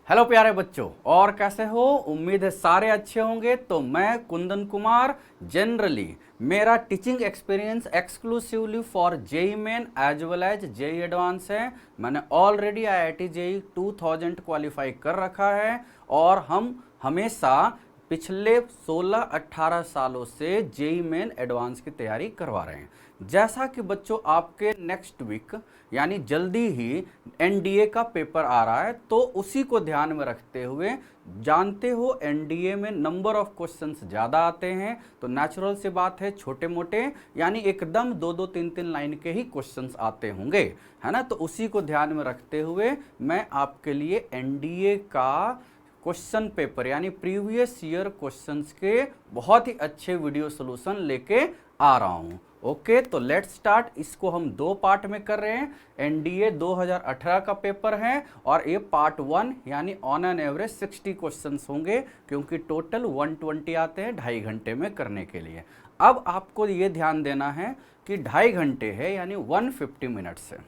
Hello प्यारे बच्चों, और कैसे हो? उम्मीद है सारे अच्छे होंगे। तो मैं कुंदन कुमार, जनरली मेरा teaching experience exclusively for JEE Main as well as JEE advance है। मैंने ऑलरेडी आईआईटी जेई 2000 क्वालिफाई कर रखा है और हम हमेशा पिछले 16-18 सालों से जेई मेन एडवांस की तैयारी करवा रहे हैं। जैसा कि बच्चों आपके नेक्स्ट वीक यानी जल्दी ही एनडीए का पेपर आ रहा है, तो उसी को ध्यान में रखते हुए, जानते हो एनडीए में नंबर ऑफ क्वेश्चंस ज़्यादा आते हैं, तो नेचुरल सी बात है छोटे मोटे यानी एकदम 2-2 3-3 लाइन के ही क्वेश्चंस आते होंगे, है ना। तो उसी को ध्यान में रखते हुए मैं आपके लिए एनडीए का क्वेश्चन पेपर यानी प्रीवियस ईयर क्वेश्चंस के बहुत ही अच्छे वीडियो सोल्यूशन लेके आ रहा हूँ। ओके, तो लेट्स स्टार्ट। इसको हम दो पार्ट में कर रहे हैं। एनडीए 2018 का पेपर है और ये पार्ट 1 यानी ऑन एन एवरेज 60 क्वेश्चंस होंगे, क्योंकि टोटल 120 आते हैं 2.5 घंटे में करने के लिए। अब आपको ये ध्यान देना है कि 2.5 घंटे है यानी 150 मिनट्स है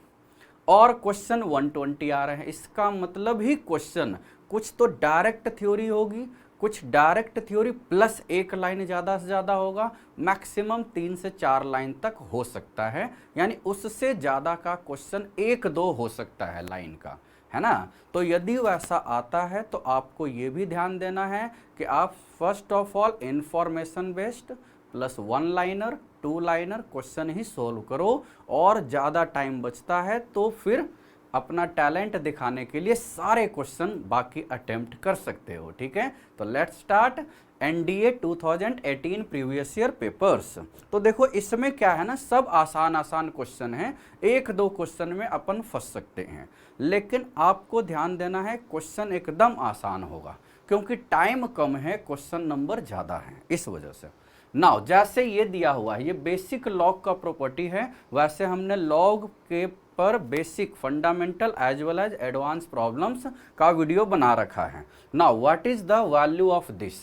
और क्वेश्चन 120 आ रहे हैं। इसका मतलब ही क्वेश्चन कुछ तो डायरेक्ट थ्योरी होगी, कुछ डायरेक्ट थ्योरी प्लस एक लाइन ज़्यादा से ज़्यादा होगा, मैक्सिमम 3 से 4 लाइन तक हो सकता है, यानी उससे ज़्यादा का क्वेश्चन 1-2 हो सकता है लाइन का, है ना। तो यदि वैसा आता है तो आपको ये भी ध्यान देना है कि आप first of all information based plus 1 liner 2 liner question he solve करो, और ज़्यादा टाइम बचता है तो फिर अपना टैलेंट दिखाने के लिए सारे क्वेश्चन बाकी अटेम्प्ट कर सकते हो। ठीक है, तो let's start NDA 2018 previous year papers. तो देखो इसमें क्या है ना, सब आसान आसान क्वेश्चन हैं, 1-2 क्वेश्चन में अपन फंस सकते हैं, लेकिन आपको ध्यान देना है क्वेश्चन एकदम आसान होगा, क्योंकि टाइम कम है, क्वेश्चन नंबर ज़्यादा है, इस वजह से। नाउ जैसे ये दिया हुआ है, ये बेसिक लॉग का प्रॉपर्टी है, वैसे हमने लॉग के पर basic fundamental as well as advance problems का वीडियो बना रखा है। Now what is the value of this,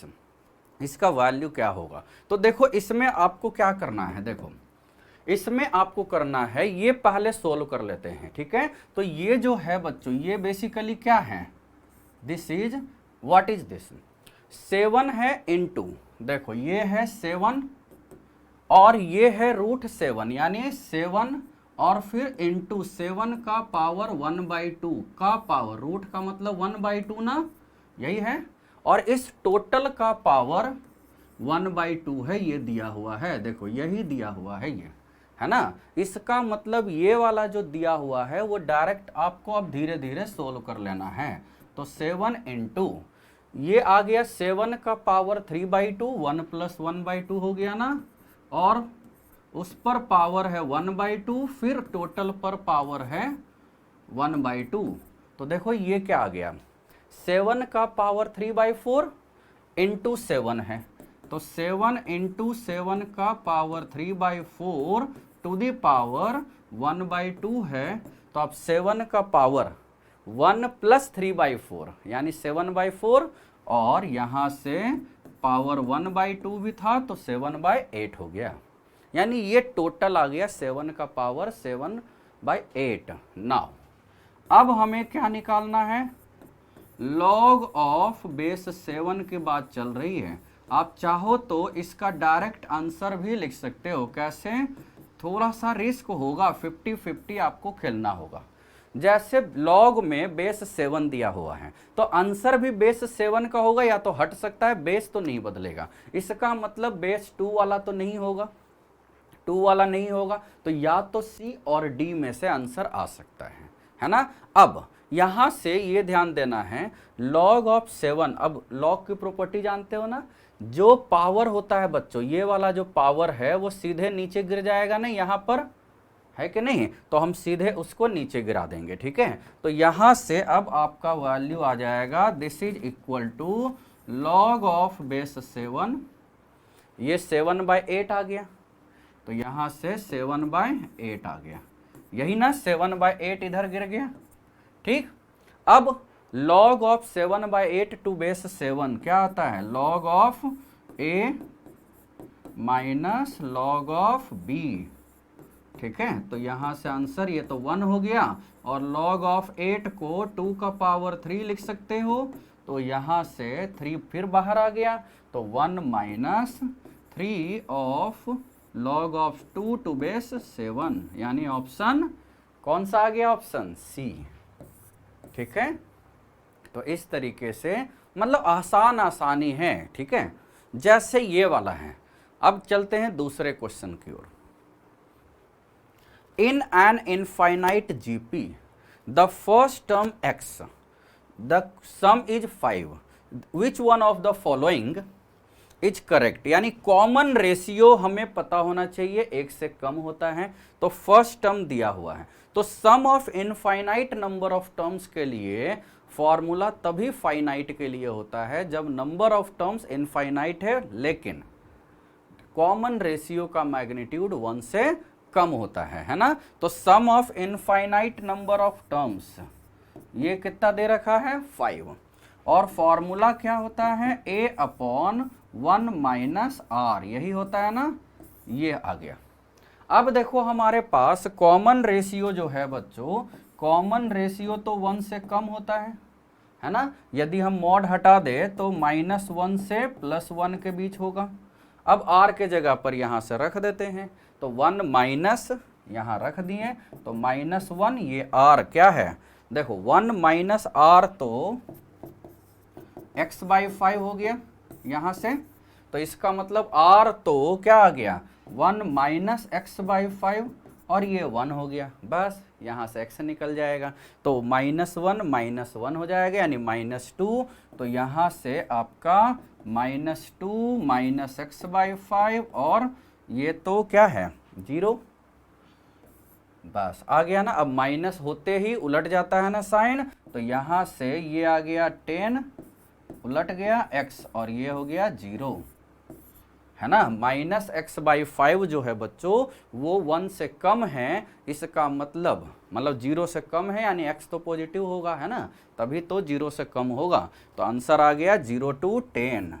इसका वैल्यू क्या होगा? तो देखो इसमें आपको क्या करना है, देखो इसमें आपको करना है, ये पहले सोल्व कर लेते हैं। ठीक है, तो ये जो है बच्चों, ये बेसिकली क्या है, this is what is this, 7 है इंटू, देखो ये है 7 और ये है √7 यानी 7 और फिर इंटू 7 का पावर 1/2 का पावर, रूट का मतलब 1/2 ना, यही है, और इस टोटल का पावर 1/2 है, ये दिया हुआ है, देखो यही दिया हुआ है ये, है ना। इसका मतलब ये वाला जो दिया हुआ है वो डायरेक्ट आपको अब धीरे धीरे सोल्व कर लेना है। तो 7 इंटू ये आ गया 7 का पावर 3/2, 1 + 1/2 हो गया ना, और उस पर पावर है 1/2, फिर टोटल पर पावर है 1/2। तो देखो ये क्या आ गया, 7 का पावर 3/4 इंटू 7 है, तो 7 इंटू 7 का पावर 3/4 टू द पावर 1/2 है। तो अब 7 का पावर 1 + 3/4 यानी 7/4, और यहाँ से पावर 1/2 भी था तो 7/8 हो गया, यानी ये टोटल आ गया 7 का पावर 7/8। नाउ अब हमें क्या निकालना है, लॉग ऑफ बेस 7 की बात चल रही है। आप चाहो तो इसका डायरेक्ट आंसर भी लिख सकते हो, कैसे, थोड़ा सा रिस्क होगा, 50-50 आपको खेलना होगा। जैसे लॉग में बेस 7 दिया हुआ है तो आंसर भी बेस 7 का होगा, या तो हट सकता है, बेस तो नहीं बदलेगा। इसका मतलब बेस 2 वाला तो नहीं होगा, 2 वाला नहीं होगा, तो या तो सी और डी में से आंसर आ सकता है ना। अब यहां से ये ध्यान देना है, लॉग ऑफ 7, अब लॉग की प्रॉपर्टी जानते हो ना, जो पावर होता है बच्चों, ये वाला जो पावर है वो सीधे नीचे गिर जाएगा ना, यहां पर है कि नहीं, तो हम सीधे उसको नीचे गिरा देंगे। ठीक है, तो यहां से अब आपका वैल्यू आ जाएगा, this is equal to log of base 7, ये 7/8 आ गया, तो यहां से 7/8 आ गया, यही ना, 7/8 इधर गिर गया। ठीक, अब लॉग ऑफ 7/8 टू बेस 7 क्या आता है, log of A minus log of B। ठीक है, तो यहाँ से आंसर ये तो 1 हो गया, और log ऑफ 8 को 2 का पावर 3 लिख सकते हो, तो यहाँ से 3 फिर बाहर आ गया, तो 1 minus 3 of log of 2 to base 7, यानी ऑप्शन कौन सा आ गया, ऑप्शन सी। ठीक है, तो इस तरीके से मतलब आसानी है। ठीक है, जैसे ये वाला है। अब चलते हैं दूसरे क्वेश्चन की ओर। In an infinite GP the first term x, the sum is 5, which one of the following is correct, यानी कॉमन रेशियो हमें पता होना चाहिए, एक से कम होता है, तो फर्स्ट टर्म दिया हुआ है, तो sum of infinite number of terms के लिए फॉर्मूला तभी फाइनाइट के लिए होता है जब नंबर ऑफ टर्म्स इनफाइनाइट है, लेकिन कॉमन रेशियो का मैग्नीट्यूड 1 से कम होता है ना। तो sum of infinite number of terms ये कितना दे रखा है, 5, और फॉर्मूला क्या होता है, a अपॉन 1 माइनस आर, यही होता है ना, ये आ गया। अब देखो हमारे पास कॉमन रेशियो जो है बच्चों, कॉमन रेशियो तो 1 से कम होता है ना। यदि हम मॉड हटा दे तो -1 से +1 के बीच होगा। अब r के जगह पर यहाँ से रख देते हैं, तो 1 माइनस यहाँ रख दिए, तो -1, ये r क्या है, देखो 1 माइनस आर तो x/5 हो गया यहाँ से, तो इसका मतलब r तो क्या आ गया, 1 माइनस x/5, और ये 1 हो गया, बस यहाँ से x निकल जाएगा, तो -1 हो जाएगा, यानी -2, तो यहाँ से आपका -2 माइनस x/5, और ये तो क्या है, 0, बस आ गया ना। अब माइनस होते ही उलट जाता है ना साइन, तो यहाँ से ये आ गया 10, उलट गया x, और ये हो गया 0, है ना। -x/5 जो है बच्चों वो 1 से कम है, इसका मतलब 0 से कम है, यानी x तो पॉजिटिव होगा, है ना, तभी तो 0 से कम होगा, तो आंसर आ गया 0 to 10।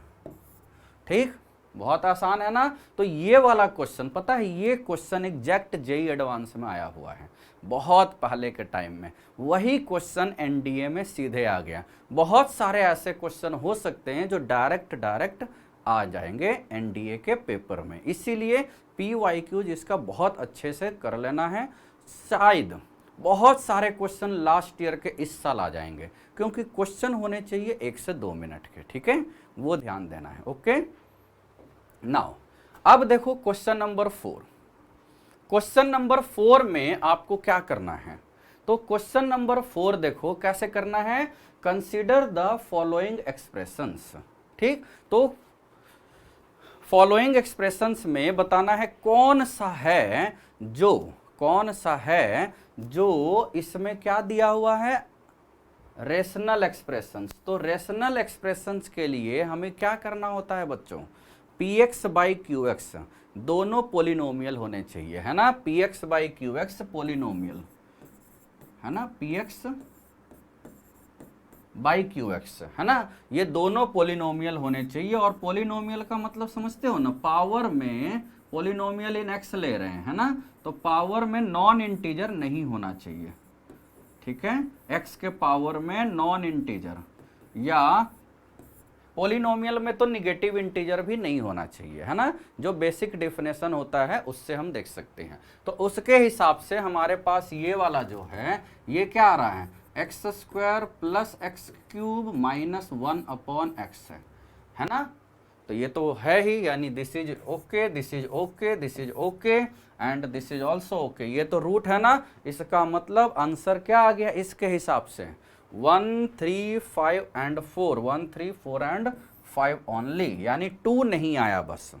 ठीक, बहुत आसान है ना। तो ये वाला क्वेश्चन पता है, ये क्वेश्चन एग्जैक्ट जेईई एडवांस में आया हुआ है, बहुत पहले के टाइम में, वही क्वेश्चन एनडीए में सीधे आ गया। बहुत सारे ऐसे क्वेश्चन हो सकते हैं जो डायरेक्ट आ जाएंगे एनडीए के पेपर में, इसीलिए PYQ जिसका बहुत अच्छे से कर लेना है। शायद बहुत सारे क्वेश्चन लास्ट ईयर के इस साल आ जाएंगे, क्योंकि क्वेश्चन होने चाहिए 1 से 2 मिनट के, ठीक है, वो ध्यान देना है। ओके, नाउ अब देखो क्वेश्चन नंबर 4। क्वेश्चन नंबर 4 में आपको क्या करना है, तो क्वेश्चन नंबर 4 देखो कैसे करना है, कंसीडर द फॉलोइंग एक्सप्रेशंस। ठीक, तो फॉलोइंग एक्सप्रेशंस में बताना है कौन सा है जो इसमें क्या दिया हुआ है, रेशनल एक्सप्रेशंस। तो रेशनल एक्सप्रेशंस के लिए हमें क्या करना होता है बच्चों, px/qx दोनों पोलिनोमियल होने चाहिए, है ना, px/qx पोलिनोमियल, है ना, px/qx, है ना, ये दोनों पोलिनोमियल होने चाहिए। और पोलिनोमियल का मतलब समझते हो ना, पावर में पोलिनोमियल इन x ले रहे हैं, है ना, तो पावर में नॉन इंटीजर नहीं होना चाहिए, ठीक है, x के पावर में नॉन इंटीजर, या पोलिनोमियल में तो निगेटिव इंटीजर भी नहीं होना चाहिए, है ना, जो बेसिक डेफिनेशन होता है उससे हम देख सकते हैं। तो उसके हिसाब से हमारे पास ये वाला जो है ये क्या आ रहा है, x² + x³ - 1/x है ना, तो ये तो है ही, यानी this is okay, this is okay, this is okay, and this is also okay, ये तो रूट है ना, इसका मतलब आंसर क्या आ गया इसके हिसाब से, 1 3 5 एंड 4, 1 3 4 एंड 5 ओनली, यानी 2 नहीं आया बस,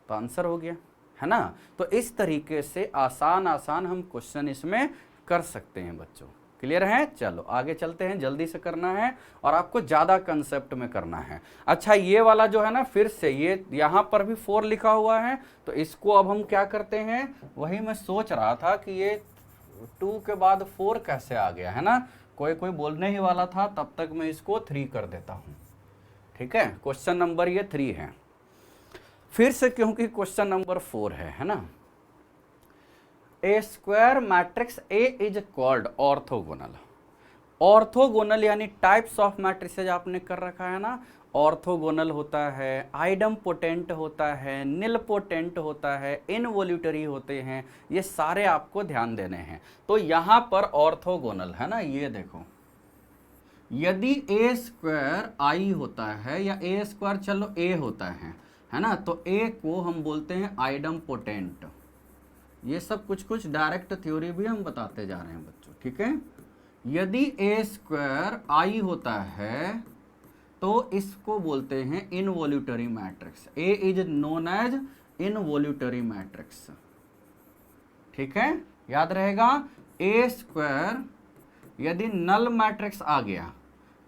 तो आंसर हो गया, है ना। तो इस तरीके से आसान हम क्वेश्चन इसमें कर सकते हैं बच्चों, क्लियर है। चलो आगे चलते हैं, जल्दी से करना है और आपको ज़्यादा कंसेप्ट में करना है। अच्छा, ये वाला जो है ना, फिर से ये यहाँ पर भी 4 लिखा हुआ है, तो इसको अब हम क्या करते हैं, वही मैं सोच रहा था कि ये 2 के बाद 4 कैसे आ गया, है ना, कोई बोलने ही वाला था, तब तक मैं इसको 3 कर देता हूँ, ठीक है। क्वेश्चन नंबर ये 3 है, फिर से क्योंकि क्वेश्चन नंबर 4 है ना। A square matrix A is called orthogonal. Orthogonal यानी टाइप्स ऑफ मैट्रिसेज आपने कर रखा है ना, ऑर्थोगोनल होता है, आइडम्पोटेंट होता है, निलपोटेंट होता है, इनवोल्यूटरी होते हैं, ये सारे आपको ध्यान देने हैं। तो यहां पर ऑर्थोगोनल है ना, ये देखो यदि ए स्क्वायर आई होता है या ए स्क्वायर चलो ए होता है ना, तो ए को हम बोलते हैं आइडम्पोटेंट। ये सब कुछ कुछ डायरेक्ट थ्योरी भी हम बताते जा रहे हैं बच्चों, ठीक है। यदि ए स्क्वायर आई होता है तो इसको बोलते हैं involutory matrix. A is known as involutory matrix, ठीक है, याद रहेगा। ए स्क्वायर यदि नल मैट्रिक्स आ गया,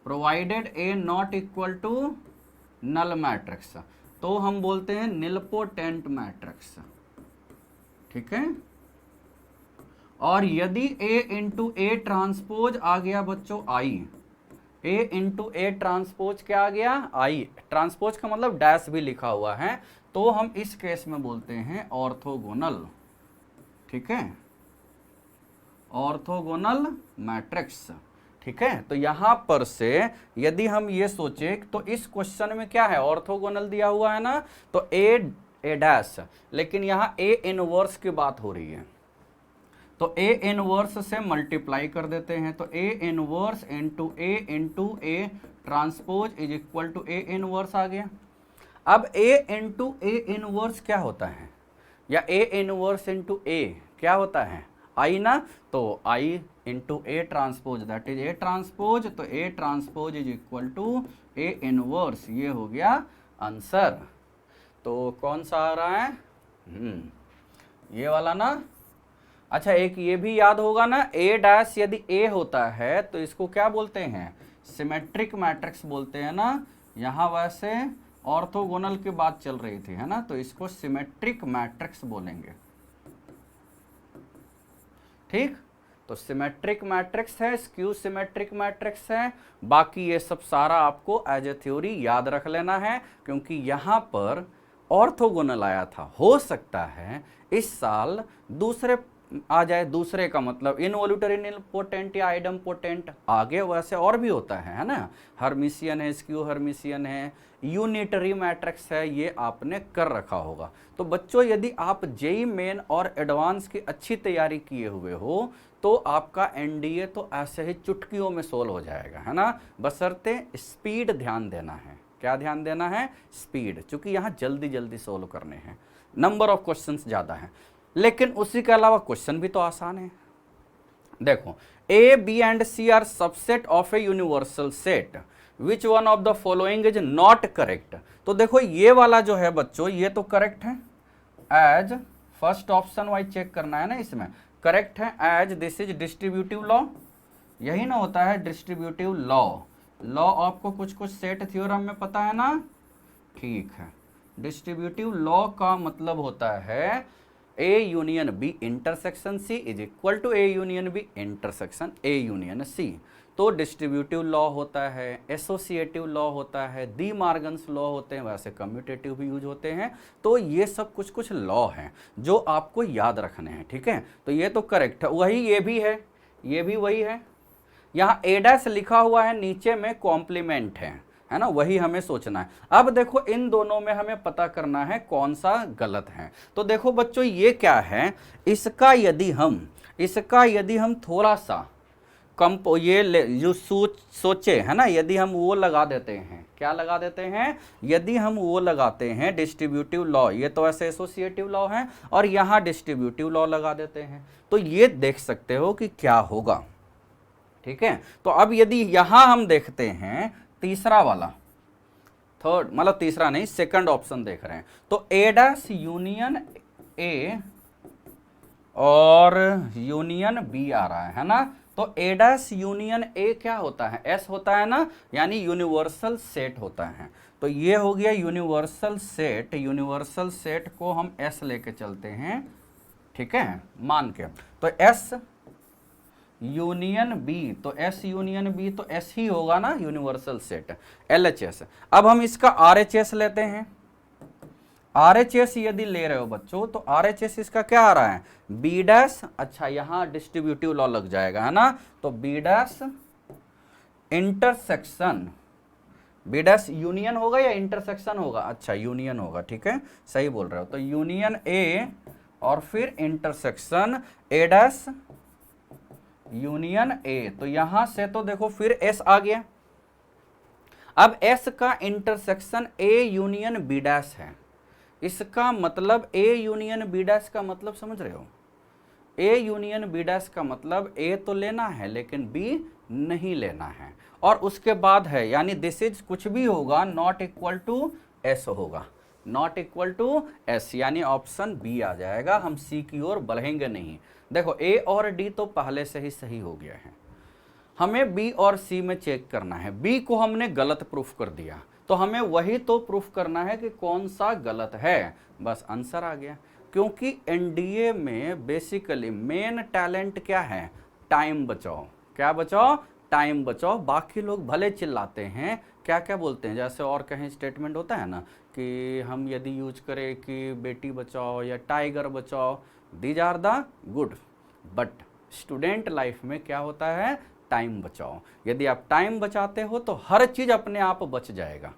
provided A not equal to null matrix, तो हम बोलते हैं निलपोटेंट मैट्रिक्स, ठीक है। और यदि ए इंटू ए ट्रांसपोज आ गया बच्चों आई, ए इंटू ए ट्रांसपोज क्या आ गया, आई। ट्रांसपोज का मतलब डैश भी लिखा हुआ है, तो हम इस केस में बोलते हैं ऑर्थोगोनल, ठीक है, ऑर्थोगोनल मैट्रिक्स, ठीक है। तो यहां पर से यदि हम ये सोचे तो इस क्वेश्चन में क्या है, ऑर्थोगोनल दिया हुआ है ना, तो ए डैश, लेकिन यहां ए इनवर्स की बात हो रही है, तो ए इनवर्स से मल्टीप्लाई कर देते हैं, तो A inverse into A transpose is equal to A inverse आ गया। अब ए इंटू ए इनवर्स क्या होता है, या ए इनवर्स इंटू ए क्या होता है, आई ना, तो I into A transpose that is A transpose, तो A transpose is equal to A inverse, ये हो गया आंसर। तो कौन सा आ रहा है, ये वाला ना। अच्छा एक ये भी याद होगा ना, ए डैश यदि ए होता है तो इसको क्या बोलते हैं, सिमेट्रिक मैट्रिक्स बोलते हैं ना। यहाँ वैसे ऑर्थोगोनल की बात चल रही थी है ना, तो इसको सिमेट्रिक मैट्रिक्स बोलेंगे, ठीक। तो सिमेट्रिक मैट्रिक्स है, स्क्यू सिमेट्रिक मैट्रिक्स है। बाकी ये सब सारा आपको एज ए थ्योरी याद रख लेना है, क्योंकि यहां पर ऑर्थोगोनल आया था। हो सकता है इस साल दूसरे आ जाए, दूसरे का मतलब इनवोल्यूटरी निलपोटेंट या आइडम्पोटेंट, आगे वैसे और भी होता है ना, हर्मिशियन है, स्क्यू हर्मिशियन है, यूनिटरी मैट्रिक्स है, ये आपने कर रखा होगा। तो बच्चों यदि आप जेई मेन और एडवांस की अच्छी तैयारी किए हुए हो तो आपका एनडीए तो ऐसे ही चुटकियों में सोल्व हो जाएगा, है ना, बशर्ते स्पीड ध्यान देना है। क्या ध्यान देना है, स्पीड, क्योंकि यहाँ जल्दी जल्दी सोल्व करने हैं, नंबर ऑफ क्वेश्चंस ज़्यादा हैं, लेकिन उसी के अलावा क्वेश्चन भी तो आसान है। देखो A B and C are subset of a universal set, which one of the following is not correct. तो देखो ये वाला जो है बच्चों ये तो करेक्ट है, as first option wise check करना है ना, इसमें करेक्ट है, as this is distributive law, यही ना होता है डिस्ट्रीब्यूटिव लॉ। लॉ आपको कुछ कुछ सेट थ्योरम में पता है ना, ठीक है। डिस्ट्रीब्यूटिव लॉ का मतलब होता है A union B intersection C is equal to A union B intersection A union C. तो डिस्ट्रीब्यूटिव लॉ होता है, एसोसिएटिव लॉ होता है, डी मार्गन्स लॉ होते हैं, वैसे कम्यूटेटिव भी यूज होते हैं। तो ये सब कुछ कुछ लॉ हैं जो आपको याद रखने हैं, ठीक है। तो ये तो करेक्ट है, वही ये भी है, ये भी वही है। यहाँ ए डैश लिखा हुआ है, नीचे में कॉम्प्लीमेंट है ना, वही हमें सोचना है। अब देखो इन दोनों में हमें पता करना है कौन सा गलत है। तो देखो बच्चों ये क्या है, इसका यदि हम थोड़ा सा ये जो सोचे है ना, यदि हम वो लगा देते हैं, क्या लगा देते हैं, यदि हम वो लगाते हैं डिस्ट्रीब्यूटिव लॉ, ये तो ऐसे एसोसिएटिव लॉ है, और यहाँ डिस्ट्रीब्यूटिव लॉ लगा देते हैं, तो ये देख सकते हो कि क्या होगा, ठीक है। तो अब यदि यहां हम देखते हैं तीसरा वाला, थर्ड मतलब तीसरा नहीं, सेकंड ऑप्शन देख रहे हैं, तो ए डैश यूनियन ए और यूनियन बी आ रहा है ना। तो ए डैश यूनियन ए क्या होता है, एस होता है ना, यानी यूनिवर्सल सेट होता है। तो ये हो गया यूनिवर्सल सेट, यूनिवर्सल सेट को हम एस लेके चलते हैं, ठीक है, मान के। तो एस यूनियन बी, तो एस यूनियन बी, तो एस ही होगा ना यूनिवर्सल सेट, एलएचएस। अब हम इसका आरएचएस लेते हैं, RHS यदि ले रहे हो बच्चों तो RHS इसका क्या आ रहा है, बी डैश, अच्छा यहां डिस्ट्रीब्यूटिव लॉ लग जाएगा है ना, तो B dash intersection, B dash union होगा या इंटरसेक्शन होगा, अच्छा यूनियन होगा, ठीक है सही बोल रहे हो, तो यूनियन ए और फिर intersection A dash union A, तो यहां से तो देखो फिर एस आ गया, अब एस का intersection A union B dash है, इसका मतलब ए यूनियन बी डैश का मतलब समझ रहे हो, ए यूनियन बी डैश का मतलब ए तो लेना है लेकिन बी नहीं लेना है, और उसके बाद है यानी दिस इज कुछ भी होगा नॉट इक्वल टू एस होगा, नॉट इक्वल टू एस, यानी ऑप्शन बी आ जाएगा, हम सी की ओर बढ़ेंगे नहीं। देखो ए और डी तो पहले से ही सही हो गया है, हमें बी और सी में चेक करना है, बी को हमने गलत प्रूफ कर दिया तो हमें वही तो प्रूफ करना है कि कौन सा गलत है, बस आंसर आ गया, क्योंकि एनडीए में बेसिकली मेन टैलेंट क्या है, टाइम बचाओ, क्या बचाओ, टाइम बचाओ, बाकी लोग भले चिल्लाते हैं क्या क्या बोलते हैं, जैसे और कहीं स्टेटमेंट होता है ना कि हम यदि यूज करें कि बेटी बचाओ या टाइगर बचाओ, these are the good, but student life में क्या होता है, टाइम बचाओ, यदि आप टाइम बचाते हो तो हर चीज अपने आप बच जाएगा,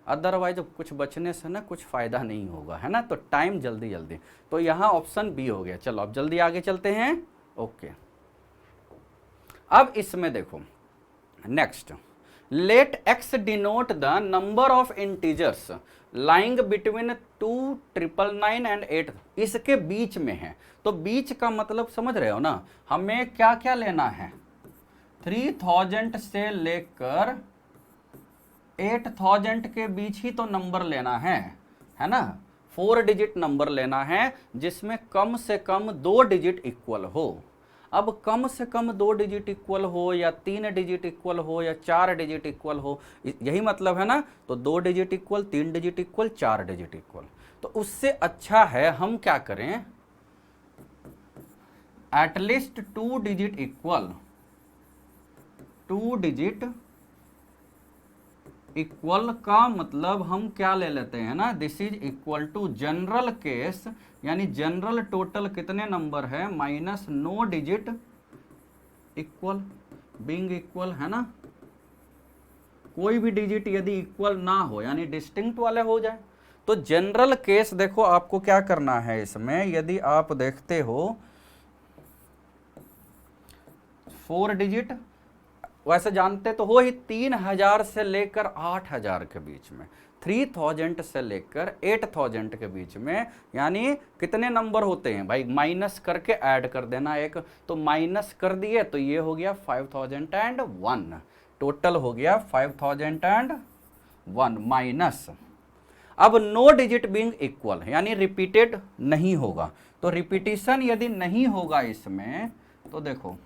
अदरवाइज कुछ बचने से ना कुछ फायदा नहीं होगा, है ना, तो टाइम जल्दी जल्दी, तो यहाँ ऑप्शन बी हो गया। चलो अब जल्दी आगे चलते हैं, ओके। अब इसमें देखो next, let X denote the number of integers lying between 2,999 and 8, इसके बीच में है, तो बीच का मतलब समझ रहे हो ना, हमें क्या क्या लेना है, 3000 से लेकर 8000 के बीच ही तो नंबर लेना है ना, 4 डिजिट नंबर लेना है जिसमें कम से कम 2 डिजिट इक्वल हो, अब कम से कम 2 डिजिट इक्वल हो या 3 डिजिट इक्वल हो या 4 डिजिट इक्वल हो, यही मतलब है ना, तो 2 digit equal, 3 digit equal, 4 digit equal, तो उससे अच्छा है हम क्या करें, at least 2 digit equal, 2 digit equal का मतलब हम क्या ले लेते हैं ना, this is equal to general case, यानी जनरल टोटल कितने नंबर है, minus no digit equal, being equal, है ना, कोई भी डिजिट यदि इक्वल ना हो यानी डिस्टिंक्ट वाले हो जाए, तो जनरल केस देखो आपको क्या करना है इसमें, यदि आप देखते हो 4 डिजिट वैसे जानते तो हो ही 3000 से लेकर 8000 के बीच में, 3000 से लेकर 8000 के बीच में, यानी कितने नंबर होते हैं भाई, माइनस करके ऐड कर देना एक, तो माइनस कर दिए तो ये हो गया 5001, टोटल हो गया 5001 माइनस, अब नो डिजिट बीइंग इक्वल यानी रिपीटेड नहीं होगा, तो रिपीटिशन यदि नहीं होगा इसमें तो देखो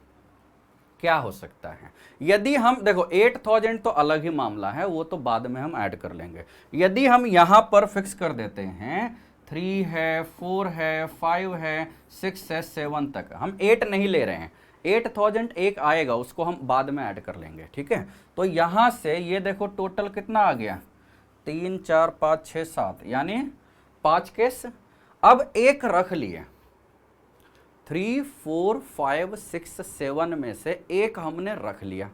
क्या हो सकता है, यदि हम देखो 8000 तो अलग ही मामला है, वो तो बाद में हम ऐड कर लेंगे, यदि हम यहां पर फिक्स कर देते हैं 3 है, 4 है, 5 है, 6 है, 7 तक, हम 8 नहीं ले रहे हैं, 8000 एक आएगा उसको हम बाद में ऐड कर लेंगे, ठीक है, तो यहां से ये देखो टोटल कितना आ गया, 3 4 5 6 7, यानी 5 केस, अब एक रख लिए, 3 4 5 6 7 में से एक हमने रख लिया,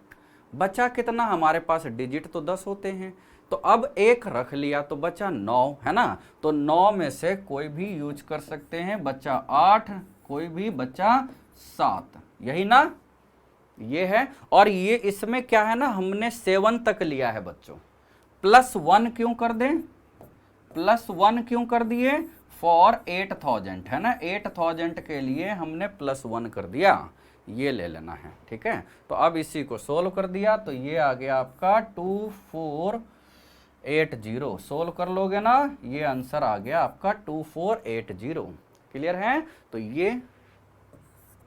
बचा कितना हमारे पास, डिजिट तो 10 होते हैं, तो अब एक रख लिया तो बचा 9, है ना, तो 9 में से कोई भी यूज कर सकते हैं, बचा 8, कोई भी बचा 7, यही ना, ये है, और ये इसमें क्या है ना, हमने 7 तक लिया है बच्चों, +1 क्यों कर दें, +1 क्यों कर दिए, फॉर 8000, है ना, 8000 के लिए हमने +1 कर दिया, ये ले लेना है, ठीक है, तो अब इसी को सोल्व कर दिया तो ये आ गया आपका 2480, सोल्व कर लोगे ना, ये आंसर आ गया आपका 2480, क्लियर है, तो ये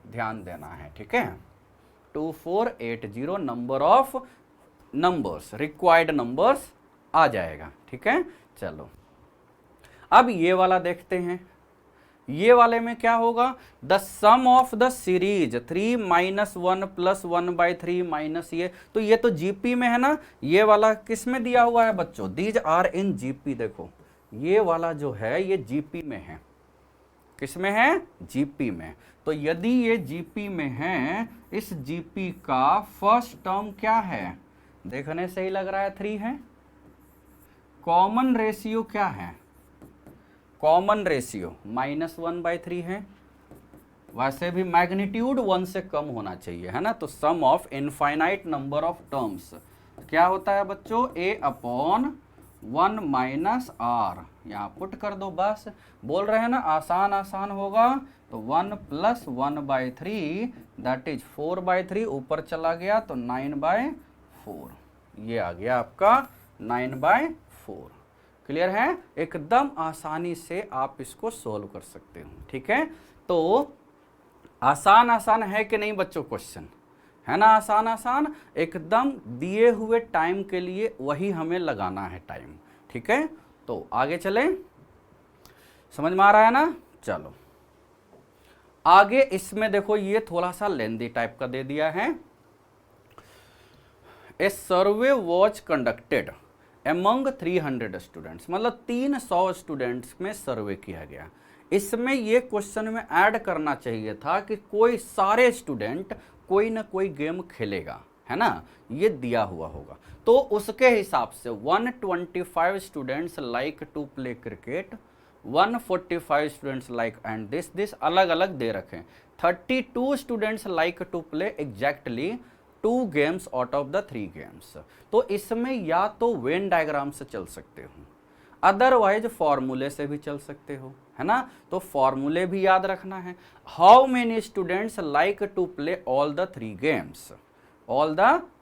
ध्यान देना है, ठीक है, 2480 number of numbers, required numbers आ जाएगा, ठीक है। चलो अब ये वाला देखते हैं, ये वाले में क्या होगा, the sum of the series 3 - 1 + 1/3 minus तो ये तो जीपी में है ना, ये वाला किस में दिया हुआ है बच्चों, दीज आर इन जीपी, देखो ये वाला जो है ये जीपी में है। किस में है? जीपी में। तो यदि ये जीपी में है, इस जीपी का फर्स्ट टर्म क्या है? देखने से ही लग रहा है 3 है। कॉमन रेशियो क्या है? कॉमन रेशियो -1/3 है। वैसे भी मैग्नीट्यूड 1 से कम होना चाहिए, है ना। तो sum of infinite number of terms क्या होता है बच्चों? a/1 - r। यहाँ पुट कर दो बस। बोल रहे हैं ना आसान आसान होगा। तो 1 + 1/3 दैट इज 4/3, ऊपर चला गया तो 9/4। ये आ गया आपका 9/4। क्लियर है? एकदम आसानी से आप इसको सोल्व कर सकते हो। ठीक है, तो आसान आसान है कि नहीं बच्चों क्वेश्चन? है ना आसान आसान, एकदम दिए हुए टाइम के लिए वही हमें लगाना है टाइम। ठीक है, तो आगे चले। समझ में आ रहा है ना? चलो आगे इसमें देखो, ये थोड़ा सा लेंदी टाइप का दे दिया है। A survey was conducted among 300 students, मतलब 300 स्टूडेंट्स में सर्वे किया गया। इसमें ये क्वेश्चन में ऐड करना चाहिए था कि कोई सारे स्टूडेंट कोई ना कोई गेम खेलेगा, है ना, ये दिया हुआ होगा। तो उसके हिसाब से 125 students like to play cricket, 145 students like and this अलग अलग दे रखे। 32 students like to play exactly 2 games out of the 3 games. तो इसमें या तो वेन डायग्राम से चल सकते हो, अदरवाइज फॉर्मूले से भी चल सकते हो, है ना। तो फॉर्मूले भी याद रखना है। How many students like to play all the 3 games, all the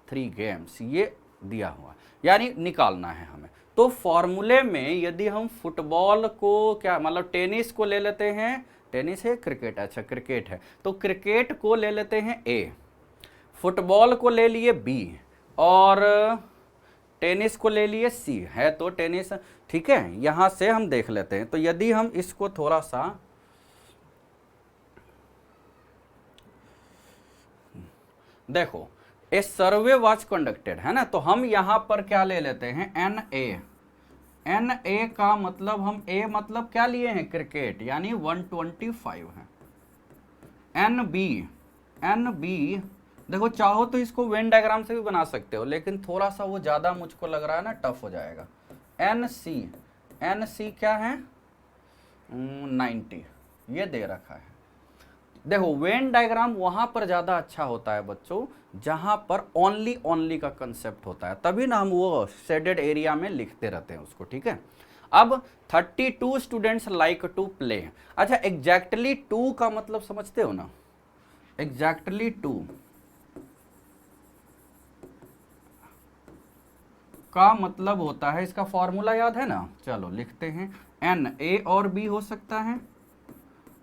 3 games ये दिया हुआ, यानी निकालना है हमें। तो फॉर्मूले में यदि हम फुटबॉल को क्या मतलब टेनिस को ले लेते हैं, टेनिस है क्रिकेट, अच्छा क्रिकेट है, तो क्रिकेट को ले लेते हैं ए, फुटबॉल को ले लिए बी, और टेनिस को ले लिए सी, है तो टेनिस। ठीक है, यहां से हम देख लेते हैं। तो यदि हम इसको थोड़ा सा देखो, ए सर्वे वाज कंडक्टेड, है ना, तो हम यहां पर क्या ले लेते हैं? एन ए का मतलब हम ए मतलब क्या लिए हैं? क्रिकेट, यानी 125 है। एन बी देखो, चाहो तो इसको वेन डायग्राम से भी बना सकते हो, लेकिन थोड़ा सा वो ज्यादा मुझको लग रहा है ना टफ हो जाएगा। एन सी क्या है? 90 ये दे रखा है। देखो वेन डायग्राम वहां पर ज्यादा अच्छा होता है बच्चों जहां पर ओनली का कंसेप्ट होता है, तभी ना हम वो शेडेड एरिया में लिखते रहते हैं उसको। ठीक है, अब 32 स्टूडेंट्स लाइक टू प्ले। अच्छा, एग्जैक्टली 2 का मतलब समझते हो ना? एग्जैक्टली 2 का मतलब होता है, इसका फॉर्मूला याद है ना? चलो लिखते हैं। एन ए और बी हो सकता है,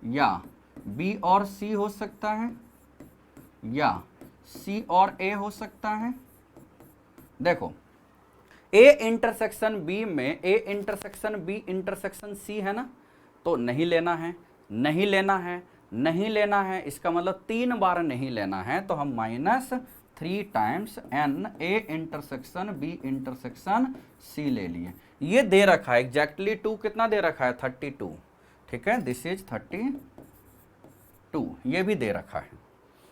या बी और सी हो सकता है, या सी और ए हो सकता है। देखो ए इंटरसेक्शन बी में A intersection B intersection C है ना, तो नहीं लेना है, नहीं लेना है, नहीं लेना है, इसका मतलब 3 बार नहीं लेना है। तो हम -3 times n A intersection B intersection C ले लिए। ये दे रखा है एग्जैक्टली 2 कितना दे रखा है? 32। ठीक है, दिस इज 32, ये भी दे रखा है,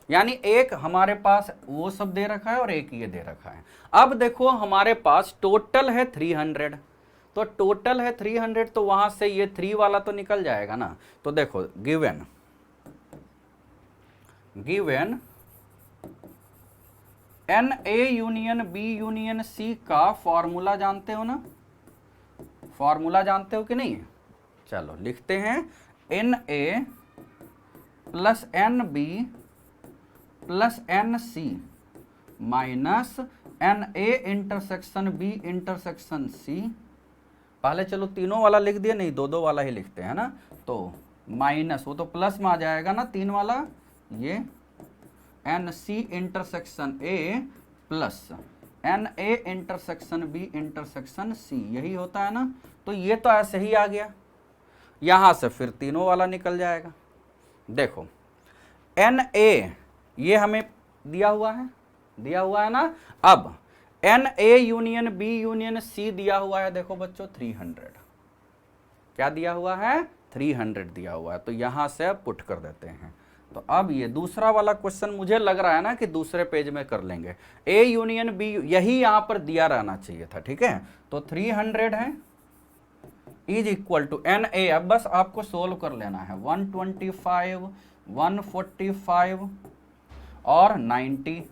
यानी एक हमारे पास वो सब दे रखा है और एक ये दे रखा है। अब देखो हमारे पास टोटल है 300, तो टोटल है 300, तो वहां से ये 3 वाला तो निकल जाएगा ना। तो देखो given n A union B union C का फॉर्मूला जानते हो ना? फॉर्मूला जानते हो कि नहीं? चलो लिखते हैं। N A plus n B plus n C minus n A intersection B intersection C. पहले चलो तीनों वाला लिख दिया, नहीं 2 वाला ही लिखते हैं ना। तो माइनस, वो तो प्लस में आ जाएगा ना 3 वाला, ये n C intersection A plus n A intersection B intersection C, यही होता है ना। तो ये तो ऐसे ही आ गया, यहां से फिर तीनों वाला निकल जाएगा। देखो एन ए ये हमें दिया हुआ है ना। अब n A union B union C दिया हुआ है, देखो बच्चों 300, क्या दिया हुआ है, 300 दिया हुआ है, तो यहां से अब पुट कर देते हैं। तो अब ये दूसरा वाला क्वेश्चन मुझे लग रहा है ना कि दूसरे पेज में कर लेंगे। ए यूनियन बी, यही यहां पर दिया रहना चाहिए था, ठीक है। तो 300 है is equal to n A, अब बस आपको सोल्व कर लेना है, 125, 145 और 90।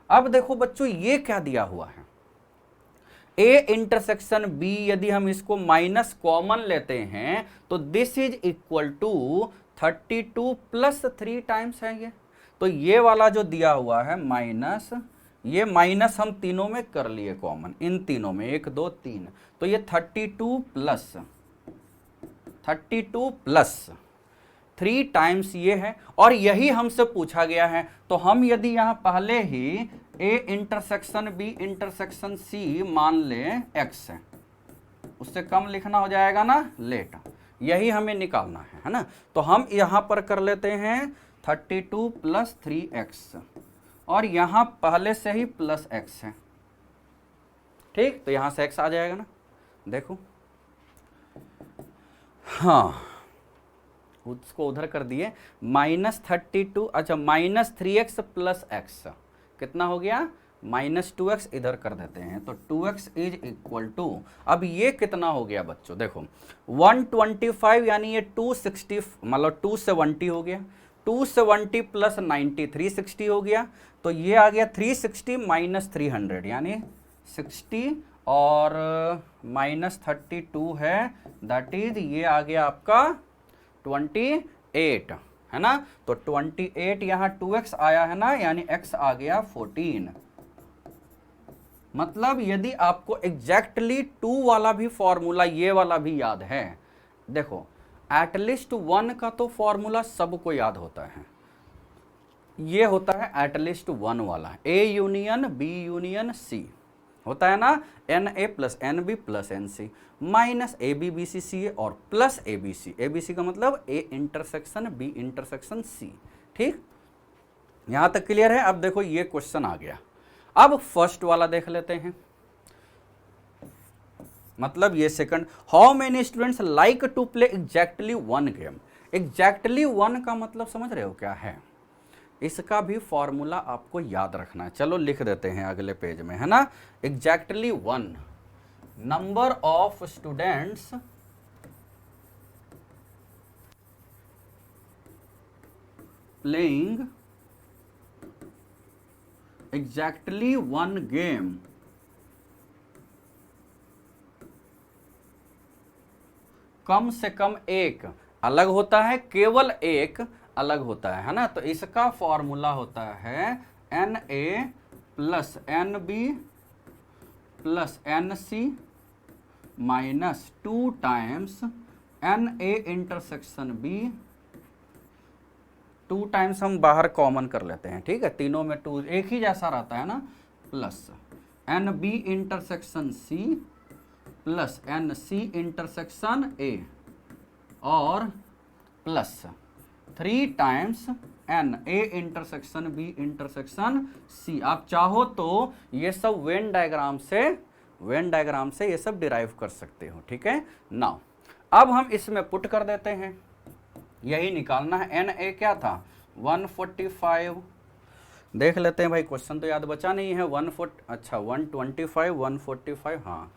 अब देखो बच्चों ये क्या दिया हुआ है, ए इंटरसेक्शन बी, यदि हम इसको माइनस कॉमन लेते हैं तो this is equal to 32 plus 3 times है ये। तो ये वाला जो दिया हुआ है माइनस, ये माइनस हम तीनों में कर लिए कॉमन, इन तीनों में 1 2 3, तो ये 32 प्लस 3 टाइम्स ये है, और यही हमसे पूछा गया है। तो हम यदि यहां पहले ही A intersection B intersection C मान लें x है, उससे कम लिखना हो जाएगा ना लेट, यही हमें निकालना है ना। तो हम यहां पर कर लेते हैं 32 प्लस 3x, और यहां पहले से ही प्लस x है, ठीक, तो यहां से x आ जाएगा ना, देखो, हाँ उसको उधर कर दिए, -32, अच्छा -3x प्लस x कितना हो गया, -2x, इधर कर देते हैं, तो 2x इज इक्वल टू, अब ये कितना हो गया बच्चों, देखो 125 यानी ये 260, मतलब 270 हो गया, 270 प्लस 90 360 हो गया, तो ये आ गया 360 माइनस 300 यानी 60, और -32 है, दैट इज ये आ गया आपका 28 है ना। तो 28 यहाँ 2x आया है ना, यानी x आ गया 14। मतलब यदि आपको एग्जैक्टली 2 वाला भी फॉर्मूला ये वाला भी याद है, देखो एटलीस्ट 1 का तो फॉर्मूला सबको याद होता है, ये होता है एटलीस्ट 1 वाला, A union B union C होता है ना, n A plus n B plus n C minus A B B C C A और plus A B C, A B C का मतलब A intersection B intersection C, ठीक, यहां तक clear है। अब देखो ये क्वेश्चन आ गया, अब फर्स्ट वाला देख लेते हैं, मतलब ये second, how many students like to play exactly 1 game, exactly 1 का मतलब समझ रहे हो क्या है, इसका भी फॉर्मूला आपको याद रखना है, चलो लिख देते हैं अगले पेज में, है ना। Exactly 1, number of students playing exactly 1 game कम से कम एक अलग होता है, केवल एक अलग होता है ना। तो इसका फॉर्मूला होता है n A plus n B plus n C minus 2 times n A intersection B, 2 times हम बाहर कॉमन कर लेते हैं, ठीक है, तीनों में 2 एक ही जैसा रहता है ना, plus n B intersection C plus n C intersection A, और plus 3 times n A intersection B intersection C. आप चाहो तो ये सब वेन डायग्राम से ये सब डिराइव कर सकते हो, ठीक है। नाउ अब हम इसमें पुट कर देते हैं, यही निकालना है, एन ए क्या था 145, देख लेते हैं भाई, क्वेश्चन तो याद बचा नहीं है, 125 145, हाँ,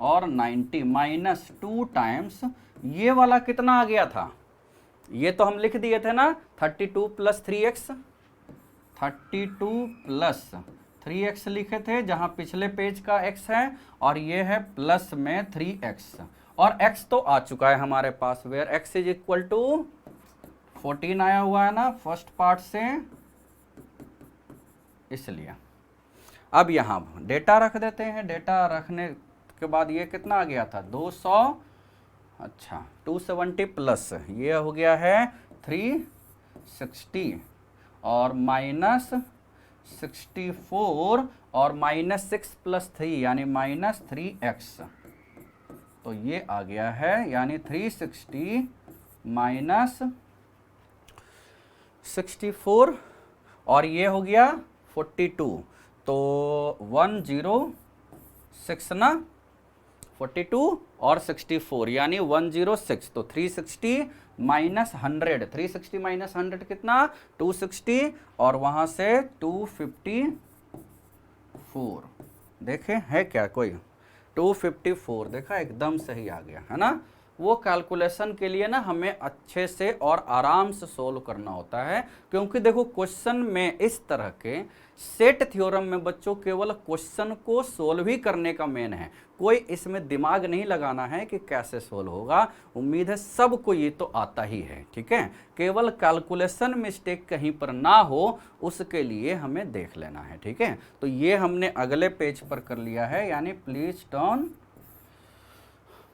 और 90 माइनस 2 टाइम्स ये वाला कितना आ गया था, ये तो हम लिख दिए थे ना, 32 प्लस 3x, 32 प्लस 3x लिखे थे, जहां पिछले पेज का x है, और ये है प्लस में 3x, और x तो आ चुका है हमारे पास, where x is equal to 14 आया हुआ है ना फर्स्ट पार्ट से, इसलिए अब यहां डेटा रख देते हैं, डेटा रखने के बाद ये कितना आ गया था 200, अच्छा 270 प्लस ये हो गया है 360, और माइनस 64, और माइनस 6 प्लस 3 यानी माइनस 3x, तो ये आ गया है, यानी 360 माइनस 64, और ये हो गया 42, तो 106 ना 42 और 64 यानी 106। तो 360 माइनस 100, 360 माइनस 100 कितना 260 और वहां से 254। देखे है क्या कोई 254 देखा एकदम सही आ गया है ना। वो कैलकुलेशन के लिए ना हमें अच्छे से और आराम से सोल्व करना होता है, क्योंकि देखो क्वेश्चन में इस तरह के सेट थ्योरम में बच्चों केवल क्वेश्चन को सोल्व ही करने का मेन है, कोई इसमें दिमाग नहीं लगाना है कि कैसे सोल्व होगा। उम्मीद है सबको ये तो आता ही है, ठीक है। केवल कैलकुलेशन मिस्टेक कहीं पर ना हो उसके लिए हमें देख लेना है, ठीक है। तो ये हमने अगले पेज पर कर लिया है, यानी प्लीज टर्न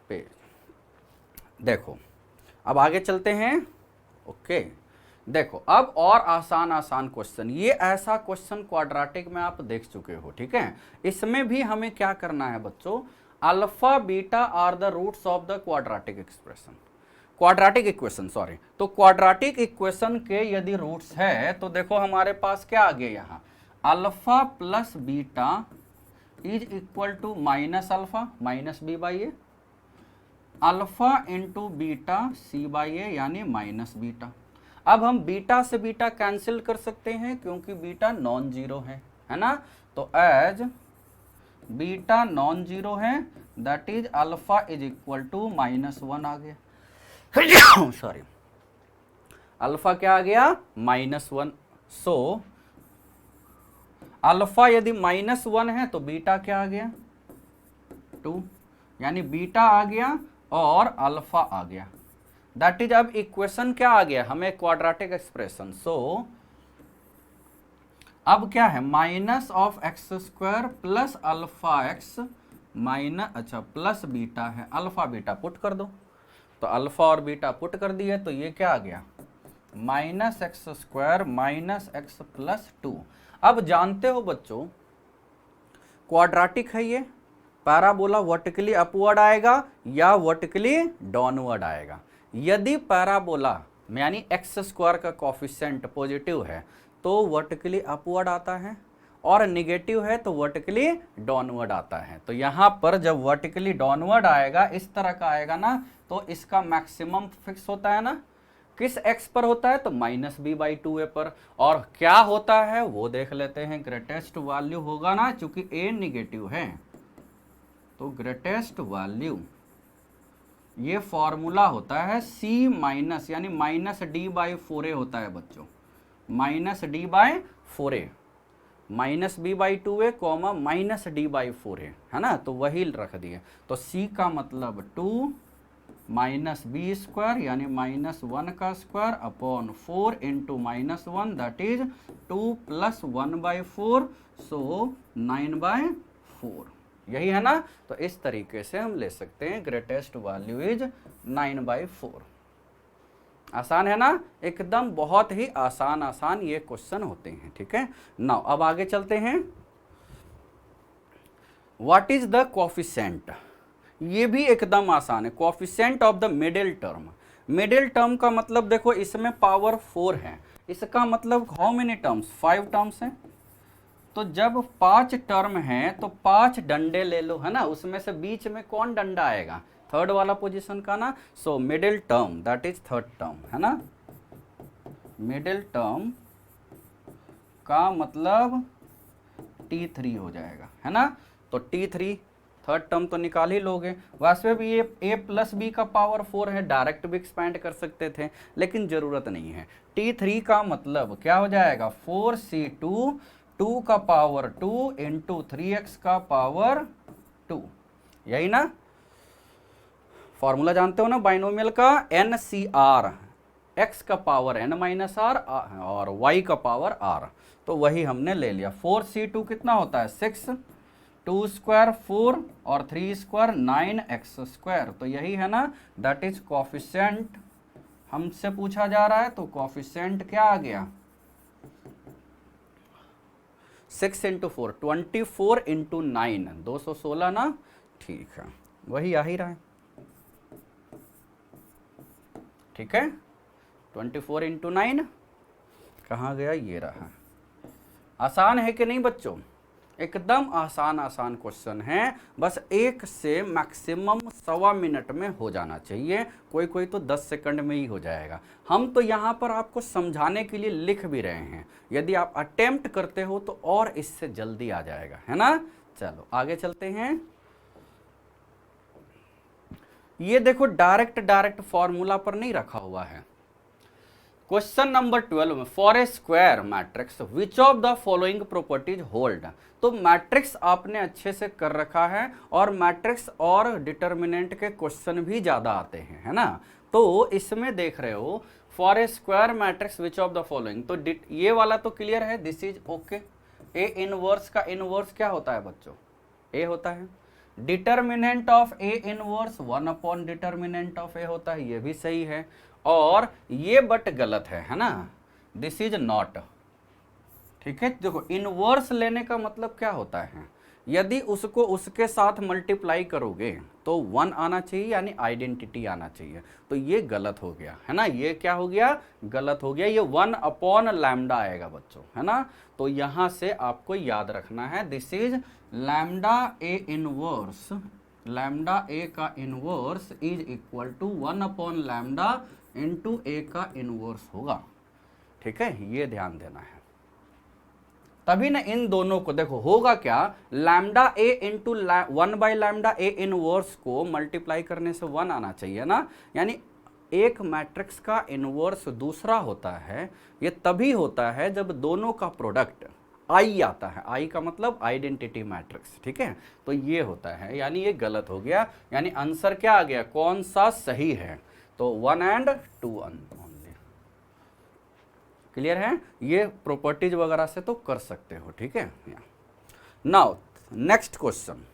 पेज। देखो अब आगे चलते हैं। ओके देखो अब और आसान आसान क्वेश्चन, ये ऐसा क्वेश्चन क्वाड्रेटिक में आप देख चुके हो, ठीक है। इसमें भी हमें क्या करना है बच्चों, alpha beta are the roots of the quadratic expression, quadratic equation sorry. तो क्वाड्रेटिक इक्वेशन के यदि रूट्स है तो देखो हमारे पास क्या आ गया यहाँ, alpha plus beta is equal to minus alpha minus B by A, alpha into beta C by A यानी माइनस बीटा। अब हम बीटा से बीटा कैंसिल कर सकते हैं क्योंकि बीटा नॉन जीरो है ना। तो एज बीटा नॉन जीरो है that is alpha is equal to -1 आ गया सॉरी अल्फा क्या आ गया -1। सो अल्फा यदि -1 है तो बीटा क्या आ गया 2, यानी बीटा आ गया और अल्फा आ गया। दैट इज अब इक्वेशन क्या आ गया हमें क्वाड्रेटिक एक्सप्रेशन। सो अब क्या है minus of x square plus alpha x minus plus beta है, अल्फा बीटा पुट कर दो। तो अल्फा और बीटा पुट कर दिए तो ये क्या आ गया minus x square minus x plus 2। अब जानते हो बच्चों क्वाड्रेटिक है ये, पैराबोला वर्टिकली अपवर्ड आएगा या वर्टिकली डाउनवर्ड आएगा। यदि पैराबोला यानी एक्स स्क्वायर का कोफिशिएंट पॉजिटिव है तो वर्टिकली अपवर्ड आता है और निगेटिव है तो वर्टिकली डाउनवर्ड आता है। तो यहाँ पर जब वर्टिकली डाउनवर्ड आएगा इस तरह का आएगा ना तो इसका मैक्सिमम फिक्स होता है ना, किस x पर होता है तो -b/2a पर। और क्या होता है वो देख लेते हैं, ग्रेटेस्ट वैल्यू होगा ना, चूंकि a निगेटिव है तो ग्रेटेस्ट वैल्यू ये फॉर्मूला होता है c माइनस यानी -d/4a होता है बच्चों, -d/4a -b/2a -d/4a है ना। तो वही रख दिए। तो c का मतलब 2 -b स्क्वायर यानी -1 का square upon 4 into -1 that is 2 + 1/4 सो 9/4 यही है ना। तो इस तरीके से हम ले सकते हैं ग्रेटेस्ट वैल्यू इज 9/4। आसान है ना एकदम, बहुत ही आसान ये क्वेश्चन होते हैं, ठीक है। नाउ अब आगे चलते हैं। व्हाट इज द कोफिशिएंट, ये भी एकदम आसान है। Coefficient of the middle term, middle term का मतलब देखो इसमें पावर 4 है, इसका मतलब हाउ मेनी टर्म्स 5 टर्म्स हैं। तो जब 5 टर्म हैं तो 5 डंडे ले लो है ना, उसमें से बीच में कौन डंडा आएगा थर्ड वाला पोजीशन का ना। So middle term that is third term है ना, मिडिल टर्म का मतलब T3 हो जाएगा है ना। तो T3 थर्ड टर्म तो निकाल ही लोगे। वैसे भी ये a + b का पावर 4 है, डायरेक्ट भी एक्सपेंड कर सकते थे लेकिन ज़रूरत नहीं है। T3 का मतलब क्या हो जाएगा 4c2 2 का पावर 2 इंटू 3x का पावर 2, यही ना। फॉर्मूला जानते हो ना बाइनोमियल का, NCR x का पावर n-r और y का पावर r। तो वही हमने ले लिया। 4c2 कितना होता है 6, 2 स्क्वायर 4 और 3 स्क्वायर 9x स्क्वायर। तो यही है ना, दैट इज कोफिशिएंट हमसे पूछा जा रहा है। तो कोफिशिएंट क्या आ गया 6 × 4 24 × 9 216 ना, ठीक है वही आ ही रहा है, ठीक है। 24 × 9 कहाँ गया, ये रहा। आसान है कि नहीं बच्चों, एकदम आसान आसान क्वेश्चन है, बस 1 से मैक्सिमम 1.25 मिनट में हो जाना चाहिए, कोई कोई तो 10 सेकंड में ही हो जाएगा। हम तो यहाँ पर आपको समझाने के लिए लिख भी रहे हैं, यदि आप अटेम्प्ट करते हो तो और इससे जल्दी आ जाएगा, है ना। चलो आगे चलते हैं। ये देखो डायरेक्ट फॉर्मूला पर नहीं रखा हुआ है। क्वेश्चन नंबर 12 में for A square matrix which of the following properties hold. तो मैट्रिक्स आपने अच्छे से कर रखा है, और मैट्रिक्स और डिटर्मिनेंट के क्वेश्चन भी ज्यादा आते हैं, है ना। तो इसमें देख रहे हो for A square matrix which of the following, तो ये वाला तो क्लियर है, this is okay. A inverse का इनवर्स क्या होता है बच्चों, ए होता है। Determinant of A inverse 1 upon determinant of A होता है, ये भी सही है। और ये बट गलत है ना, दिस इज नॉट। ठीक है, देखो इनवर्स लेने का मतलब क्या होता है, यदि उसको उसके साथ मल्टीप्लाई करोगे तो 1 आना चाहिए, यानी आइडेंटिटी आना चाहिए, तो ये गलत हो गया, है ना। ये क्या हो गया, गलत हो गया, ये 1 अपॉन लैम्डा आएगा बच्चों, है ना। तो यहां से आपको याद रखना है, this is lambda A inverse, lambda A का inverse is equal to 1 upon lambda into A का इनवर्स होगा। ठीक है, ये ध्यान देना है। तभी ना इन दोनों को देखो होगा क्या, lambda A into 1 by lambda A inverse को मल्टीप्लाई करने से 1 आना चाहिए ना। यानी एक मैट्रिक्स का इनवर्स दूसरा होता है, ये तभी होता है जब दोनों का प्रोडक्ट आई आता है। आई का मतलब आइडेंटिटी मैट्रिक्स, ठीक है। तो ये होता है, यानी ये गलत हो गया, यानी आंसर क्या आ गया, कौन सा सही है, तो 1 and 2 ओनली। क्लियर है, ये प्रॉपर्टीज वगैरह से तो कर सकते हो, ठीक है। नाउ नेक्स्ट क्वेश्चन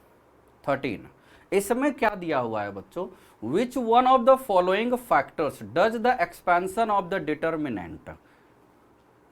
13, इसमें क्या दिया हुआ है बच्चों, विच one of the following factors does the expansion of the determinant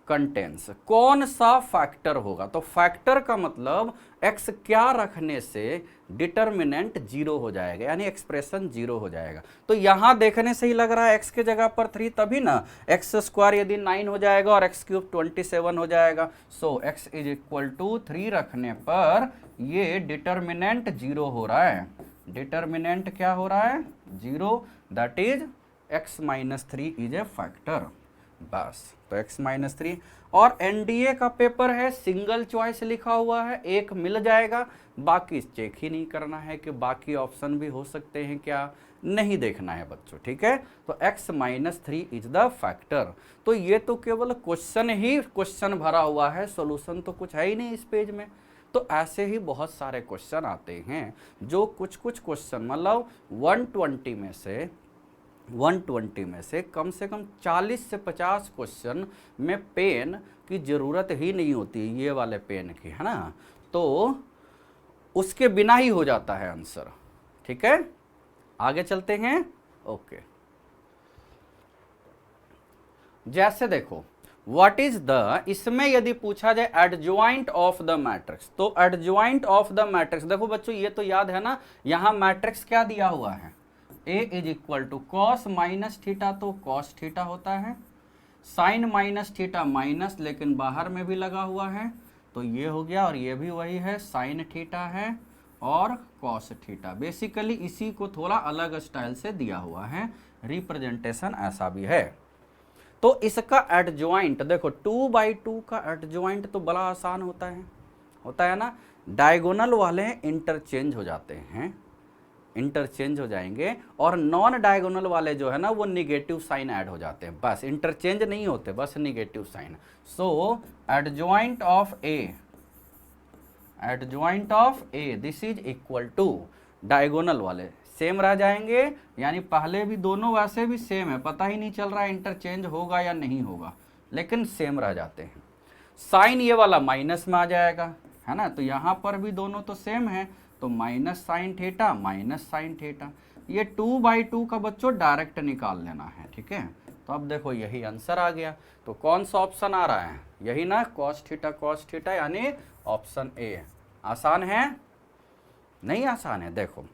contains. कौन सा फैक्टर होगा, तो फैक्टर का मतलब x क्या रखने से डिटर्मिनेंट 0 हो जाएगा, यानी एक्सप्रेशन 0 हो जाएगा। तो यहां देखने से ही लग रहा है x के जगह पर 3, तभी ना x स्क्वायर यदि 9 हो जाएगा और x क्यूब 27 हो जाएगा। सो x इज इक्वल टू 3 रखने पर ये डिटर्मिनेंट 0 हो रहा है। डिटर्मिनेंट क्या हो रहा है, 0, that is x minus 3 is a factor. बस, तो x माइनस 3। और एनडीए का पेपर है, सिंगल चॉइस लिखा हुआ है, एक मिल जाएगा, बाकी चेक ही नहीं करना है कि बाकी ऑप्शन भी हो सकते हैं क्या, नहीं देखना है बच्चों, ठीक है। तो x minus 3 is the factor. तो ये तो केवल क्वेश्चन ही क्वेश्चन भरा हुआ है, सॉल्यूशन तो कुछ है ही नहीं इस पेज में। तो ऐसे ही बहुत सारे क्वेश्चन आते हैं, जो कुछ कुछ क्वेश्चन मतलब 120 में से कम 40 से 50 क्वेश्चन में पेन की ज़रूरत ही नहीं होती, ये वाले पेन की, है ना। तो उसके बिना ही हो जाता है आंसर, ठीक है। आगे चलते हैं, ओके। जैसे देखो व्हाट इज द, इसमें यदि पूछा जाए एडजॉइंट ऑफ द मैट्रिक्स, तो एडजॉइंट ऑफ द मैट्रिक्स, देखो बच्चों ये तो याद है ना, यहां मैट्रिक्स क्या दिया हुआ है, A is equal to cos minus theta, तो कॉस थीटा होता है, साइन माइनस थीटा माइनस, लेकिन बाहर में भी लगा हुआ है, तो ये हो गया, और ये भी वही है, साइन थीटा है और कॉस थीटा। बेसिकली इसी को थोड़ा अलग स्टाइल से दिया हुआ है, रिप्रेजेंटेशन ऐसा भी है। तो इसका एडजॉइंट देखो 2/2 का एडजॉइंट तो बड़ा आसान होता है ना, डायगोनल वाले इंटरचेंज हो जाते हैं, इंटरचेंज हो जाएंगे, और नॉन डायगोनल वाले जो है ना वो निगेटिव साइन ऐड हो जाते हैं, बस इंटरचेंज नहीं होते, बस negative sign. So adjoint of A this is equal to, diagonal वाले सेम रह जाएंगे, यानी पहले भी दोनों वैसे भी सेम है, पता ही नहीं चल रहा है इंटरचेंज होगा या नहीं होगा, लेकिन सेम रह जाते हैं। साइन ये वाला माइनस में आ जाएगा, है ना, तो यहां पर भी दोनों तो सेम है, तो minus sine theta minus sine theta. ये 2/2 का बच्चों डायरेक्ट निकाल लेना है, ठीक है। तो अब देखो यही आंसर आ गया, तो कौन सा ऑप्शन आ रहा है, यही ना, कॉस थीटा, यानी ऑप्शन ए। आसान है, नहीं आसान है, देखो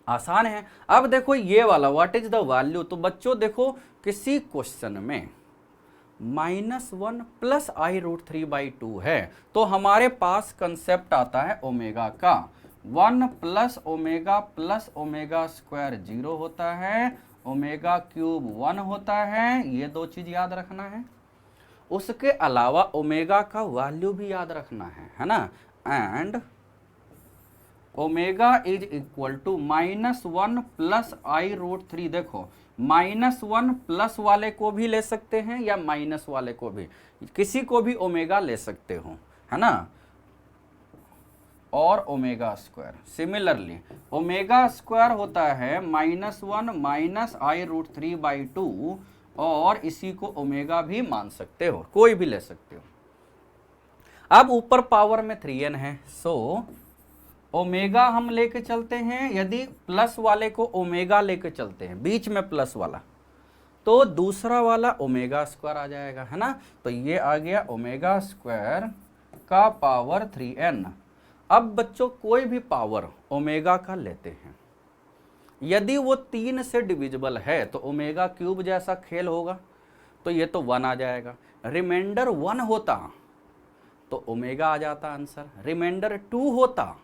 आसान है। अब देखो ये वाला व्हाट इज द वैल्यू, तो बच्चों देखो किसी क्वेश्चन में -1 प्लस i√3/2 है। तो हमारे पास कंसेप्ट आता है ओमेगा का, 1 प्लस ओमेगा स्क्वायर 0 होता है, ओमेगा क्यूब 1 होता है, ये दो चीज याद रखना है। उसके अलावा ओमेगा का वैल्यू भी याद रखना है ना, and omega is equal to -1 plus i√3। देखो -1 प्लस वाले को भी ले सकते हैं या माइनस वाले को भी, किसी को भी ओमेगा ले सकते हो, है ना, और omega square. Similarly omega square होता है -1 माइनस i√3/2, और इसी को ओमेगा भी मान सकते हो, कोई भी ले सकते हो। अब ऊपर पावर में 3n है, सो ओमेगा हम लेके चलते हैं, यदि प्लस वाले को ओमेगा लेके चलते हैं, बीच में प्लस वाला, तो दूसरा वाला ओमेगा स्क्वायर आ जाएगा, है ना। तो ये आ गया ओमेगा स्क्वायर का पावर 3n। अब बच्चों कोई भी पावर ओमेगा का लेते हैं, यदि वो 3 से डिविजिबल है तो ओमेगा क्यूब जैसा खेल होगा, तो ये तो 1 आ जाएगा। रिमाइंडर 1 होता तो ओमेगा आ जाता आंसर, रिमाइंडर 2 होता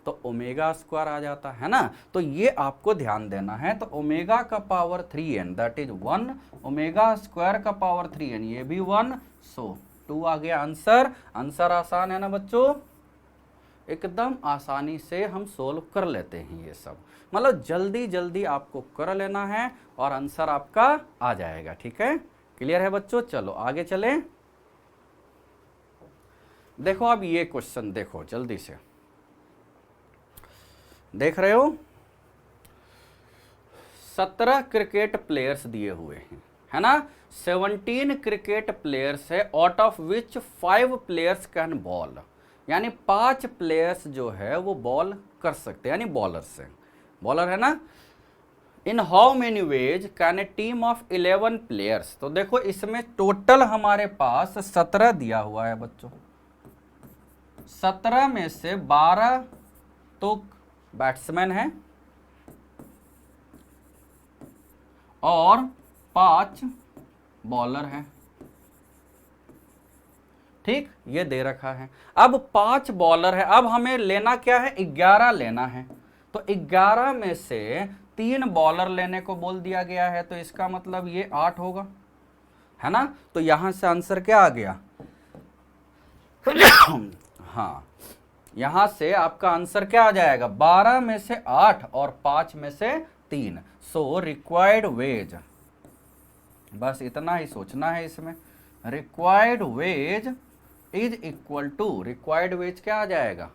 तो ओमेगा स्क्वायर आ जाता, है ना। तो ये आपको ध्यान देना है। तो ओमेगा का power 3n that is 1, omega square का पावर 3n ये भी 1, सो 2 आ गया आंसर। आंसर आसान है ना बच्चों, एकदम आसानी से हम सोल्व कर लेते हैं ये सब, मतलब जल्दी जल्दी आपको कर लेना है और आंसर आपका आ जाएगा। ठीक है, क्लियर है बच्चों। चलो आगे चलें। देखो अब ये क्वेश्चन देखो, जल्दी से देख रहे हो, 17 क्रिकेट प्लेयर्स दिए हुए हैं, है ना। 17 क्रिकेट प्लेयर्स है, out of which 5 players can ball, यानी 5 प्लेयर्स जो है वो बॉल कर सकते हैं, यानी बॉलर से, बॉलर है ना। In how many ways can a team of 11 players. तो देखो इसमें टोटल हमारे पास 17 दिया हुआ है बच्चों, 17 में से 12 तो बैट्समैन है और 5 बॉलर है, ठीक, ये दे रखा है। अब 5 बॉलर है, अब हमें लेना क्या है, 11 लेना है। तो 11 में से 3 बॉलर लेने को बोल दिया गया है, तो इसका मतलब ये 8 होगा, है ना। तो यहां से आंसर क्या आ गया हाँ, यहां से आपका आंसर क्या आ जाएगा, 12 में से 8 और 5 में से 3। सो रिक्वायर्ड वेज, बस इतना ही सोचना है इसमें, required wedge is equal to, required wedge क्या आ जाएगा,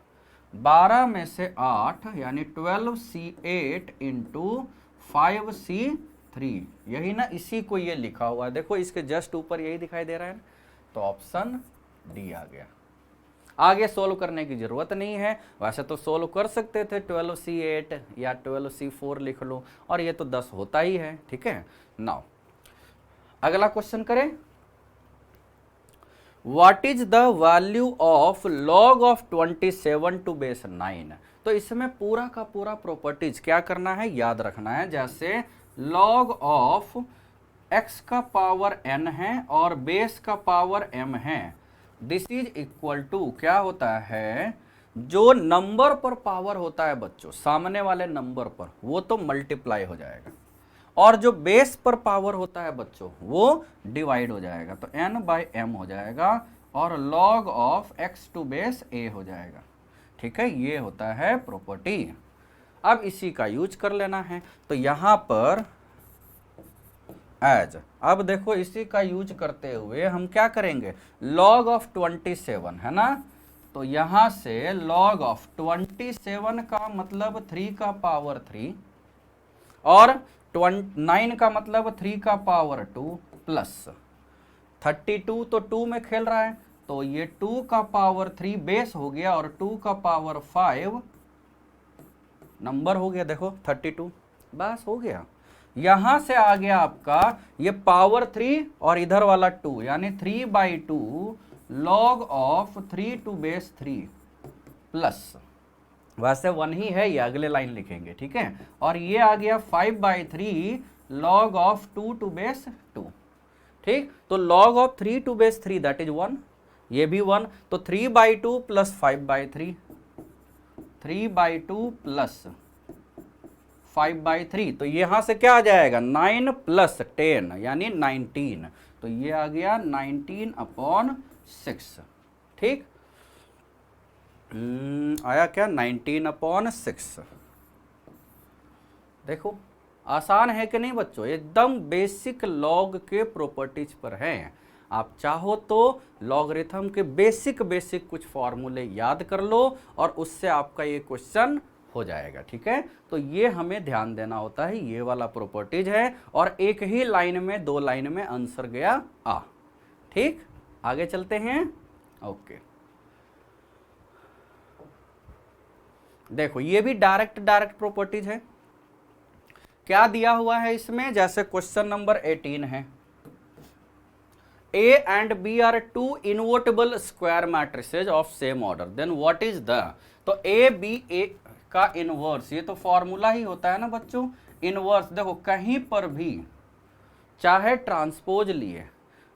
12 में से 8 यानी 12C8 इंटू 5C3, यही ना, इसी को ये लिखा हुआ है, देखो इसके जस्ट ऊपर यही दिखाई दे रहा है। तो ऑप्शन डी आ गया। आगे सोल्व करने की जरूरत नहीं है, वैसे तो सोल्व कर सकते थे, 12C8 या 12C4 लिख लो, और ये तो 10 होता ही है। ठीक है, नाउ अगला क्वेश्चन करें। What is the value of log of 27 to base 9। तो इसमें पूरा का पूरा प्रॉपर्टीज क्या करना है, याद रखना है। जैसे log ऑफ x का पावर n है और बेस का पावर m है, दिस इज इक्वल टू क्या होता है, जो नंबर पर पावर होता है बच्चों, सामने वाले नंबर पर, वो तो मल्टीप्लाई हो जाएगा, और जो बेस पर पावर होता है बच्चों वो डिवाइड हो जाएगा। तो n/m हो जाएगा और log of x to base a हो जाएगा। ठीक है, ये होता है प्रॉपर्टी। अब इसी का यूज कर लेना है, तो यहां पर एज, अब देखो इसी का यूज करते हुए हम क्या करेंगे, log ऑफ 27 है ना, तो यहां से log ऑफ 27 का मतलब 3 का पावर 3 और 9 का मतलब 3 का पावर 2 प्लस 32, तो 2 में खेल रहा है, तो ये 2 का पावर 3 बेस हो गया और 2 का पावर 5 नंबर हो गया। देखो 32, बस हो गया। यहां से आ गया आपका ये पावर 3 और इधर वाला 2, यानी 3/2 log of 3 to base 3 plus, वैसे 1 ही है, ये अगले लाइन लिखेंगे। ठीक है, और ये आ गया 5/3 log ऑफ 2 टू बेस 2, ठीक, तो log of 3 to base 3 that is 1, ये भी 1, तो 3/2 प्लस 5/3, 3/2 प्लस 5/3, तो यहां से क्या आ जाएगा 9 प्लस 10 यानी 19, तो ये आ गया 19/6। ठीक, आया क्या 19/6। देखो आसान है कि नहीं बच्चों, एकदम बेसिक लॉग के प्रॉपर्टीज पर है। आप चाहो तो लॉगरिथम के बेसिक कुछ फॉर्मूले याद कर लो और उससे आपका ये क्वेश्चन हो जाएगा। ठीक है, तो ये हमें ध्यान देना होता है, ये वाला प्रॉपर्टीज है और एक ही लाइन में 2 लाइन में आंसर गया आ। ठीक, आगे चलते हैं। ओके, देखो ये भी डायरेक्ट प्रॉपर्टीज है। क्या दिया हुआ है इसमें, जैसे क्वेश्चन नंबर 18 है, A and B are two invertible square matrices of same order, then what is the, तो A B A का इनवर्स, ये तो फॉर्मूला ही होता है ना बच्चों, इनवर्स। देखो कहीं पर भी चाहे ट्रांसपोज लिए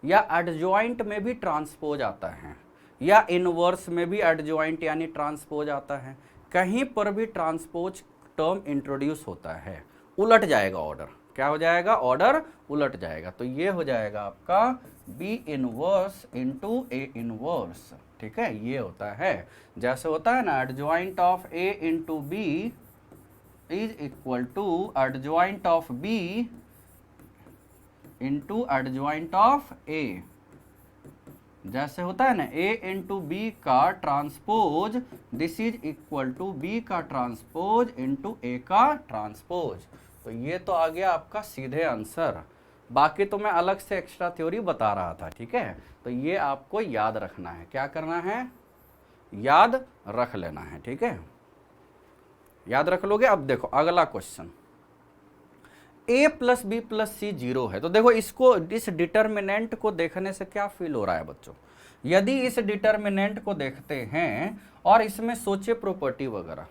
या एडजॉइंट में भी ट्रांसपोज आता है या इनवर्स में भी एडजॉइंट यानी ट्रांसपोज आता है, कहीं पर भी ट्रांसपोज टर्म इंट्रोड्यूस होता है, उलट जाएगा ऑर्डर। क्या हो जाएगा, ऑर्डर उलट जाएगा। तो ये हो जाएगा आपका B inverse into A inverse. ठीक है, ये होता है, जैसे होता है ना adjoint of A into B is equal to adjoint of B into adjoint of A. जैसे होता है ना ए इंटू बी का transpose, this is equal to B का ट्रांसपोज इंटू ए का ट्रांसपोज। तो ये तो आ गया आपका सीधे आंसर, बाकी तो मैं अलग से एक्स्ट्रा थ्योरी बता रहा था। ठीक है, तो ये आपको याद रखना है, क्या करना है, याद रख लेना है। ठीक है, याद रख लोगे। अब देखो अगला question, a plus B plus C 0 है, तो देखो इसको, इस डिटर्मिनेंट को देखने से क्या फील हो रहा है बच्चों, यदि इस डिटर्मिनेंट को देखते हैं और इसमें सोचे प्रॉपर्टी वगैरह,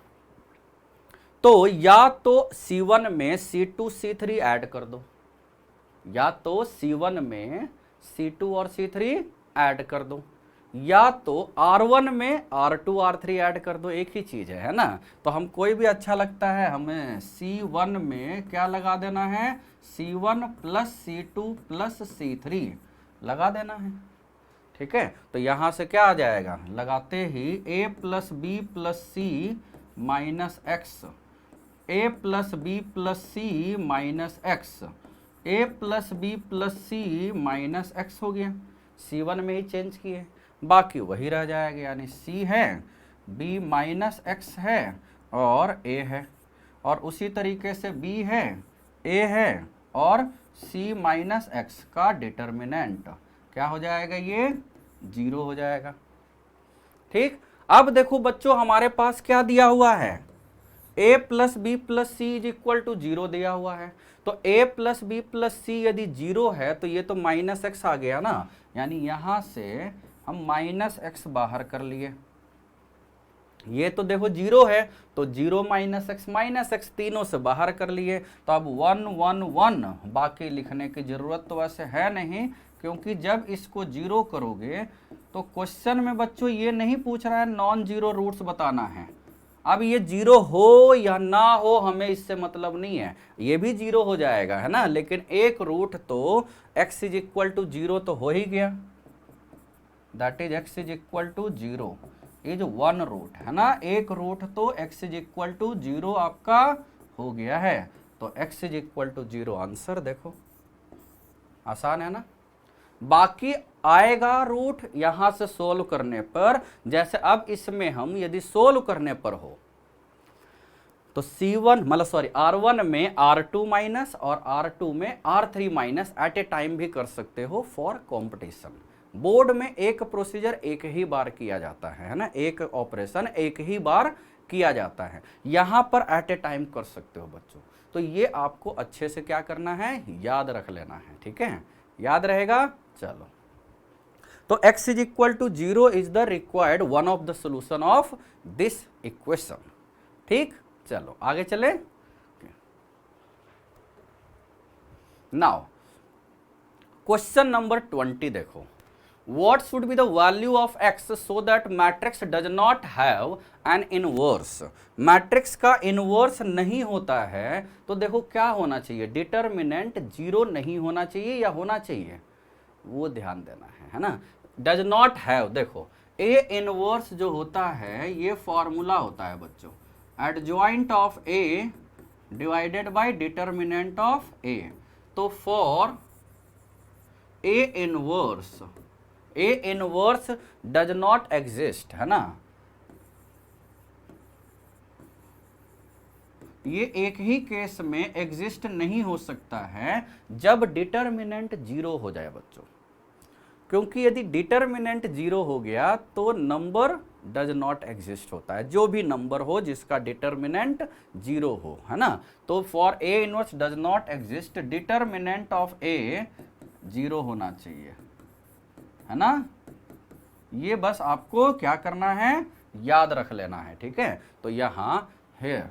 तो या तो C1 में C2 C3 ऐड कर दो, या तो C1 में C2 और C3 ऐड कर दो, या तो R1 में R2 R3 ऐड कर दो, एक ही चीज है ना। तो हम कोई भी अच्छा लगता है, हमें C1 में क्या लगा देना है, C1 plus C2 plus C3 लगा देना है। ठीक है, तो यहां से क्या आ जाएगा, लगाते ही a plus B plus c minus x, a plus B plus c minus x, a plus B plus c minus x हो गया, C1 में ही चेंज किए, बाकी वही रह जाएगा, यानी C है, B माइनस एक्स है और A है, और उसी तरीके से B है, A है और C माइनस एक्स का डिटर्मिनेंट क्या हो जाएगा, ये 0 हो जाएगा। ठीक, अब देखो बच्चों हमारे पास क्या दिया हुआ है, a plus B plus c is equal to 0 दिया हुआ है, तो a plus B plus c यदि 0 है तो ये तो माइनस एक्स आ गया ना, यानी यहां से हम माइनस एक्स बाहर कर लिए, ये तो देखो 0 है तो 0 माइनस एक्स तीनों से बाहर कर लिए, तो अब 1 1 1, बाकी लिखने की जरूरत तो वैसे है नहीं, क्योंकि जब इसको 0 करोगे तो क्वेश्चन में बच्चों ये नहीं पूछ रहा है नॉन जीरो रूट्स बताना है। अब ये 0 हो या ना हो हमें इससे मतलब नहीं है, ये भी 0 हो जाएगा है ना, लेकिन एक रूट तो x इज इक्वल टू 0 तो हो ही गया, that is x is equal to 0 is 1 root है ना, एक रूट तो x इज इक्वल टू 0 आपका हो गया है, तो x is equal to 0 answer. देखो आसान है ना, बाकी आएगा रूट यहां से सोल्व करने पर, जैसे अब इसमें हम यदि सोल्व करने पर हो तो C1 मतलब सॉरी R1 में R2 माइनस और R2 में R3 माइनस एट ए टाइम भी कर सकते हो फॉर कंपटीशन। बोर्ड में एक प्रोसीजर एक ही बार किया जाता है ना, एक ऑपरेशन एक ही बार किया जाता है, यहां पर एट ए टाइम कर सकते हो बच्चों। तो ये आपको अच्छे से क्या करना है, याद रख लेना है। ठीक है, याद रहेगा। चलो, तो x is equal to 0 is the required one of the solution of this equation. ठीक, चलो आगे चले। नाउ क्वेश्चन नंबर 20 देखो, what should be the value of x so that matrix does not have an inverse। Matrix का inverse नहीं होता है तो देखो क्या होना चाहिए, डिटर्मिनेंट जीरो नहीं होना चाहिए या होना चाहिए, वो ध्यान देना है ना। डज नॉट हैव, देखो ए इनवर्स जो होता है ये फॉर्मूला होता है बच्चों, adjoint of A divided by determinant of A. तो for A inverse does not exist, है ना, ये एक ही केस में एग्जिस्ट नहीं हो सकता है जब डिटर्मिनेंट जीरो हो जाए बच्चों, क्योंकि यदि डिटर्मिनेंट जीरो हो गया तो नंबर डज नॉट एग्जिस्ट होता है, जो भी नंबर हो जिसका डिटर्मिनेंट जीरो हो, है ना। तो for A inverse does not exist, determinant of A zero होना चाहिए, है ना। ये बस आपको क्या करना है, याद रख लेना है, ठीक है। तो यहां here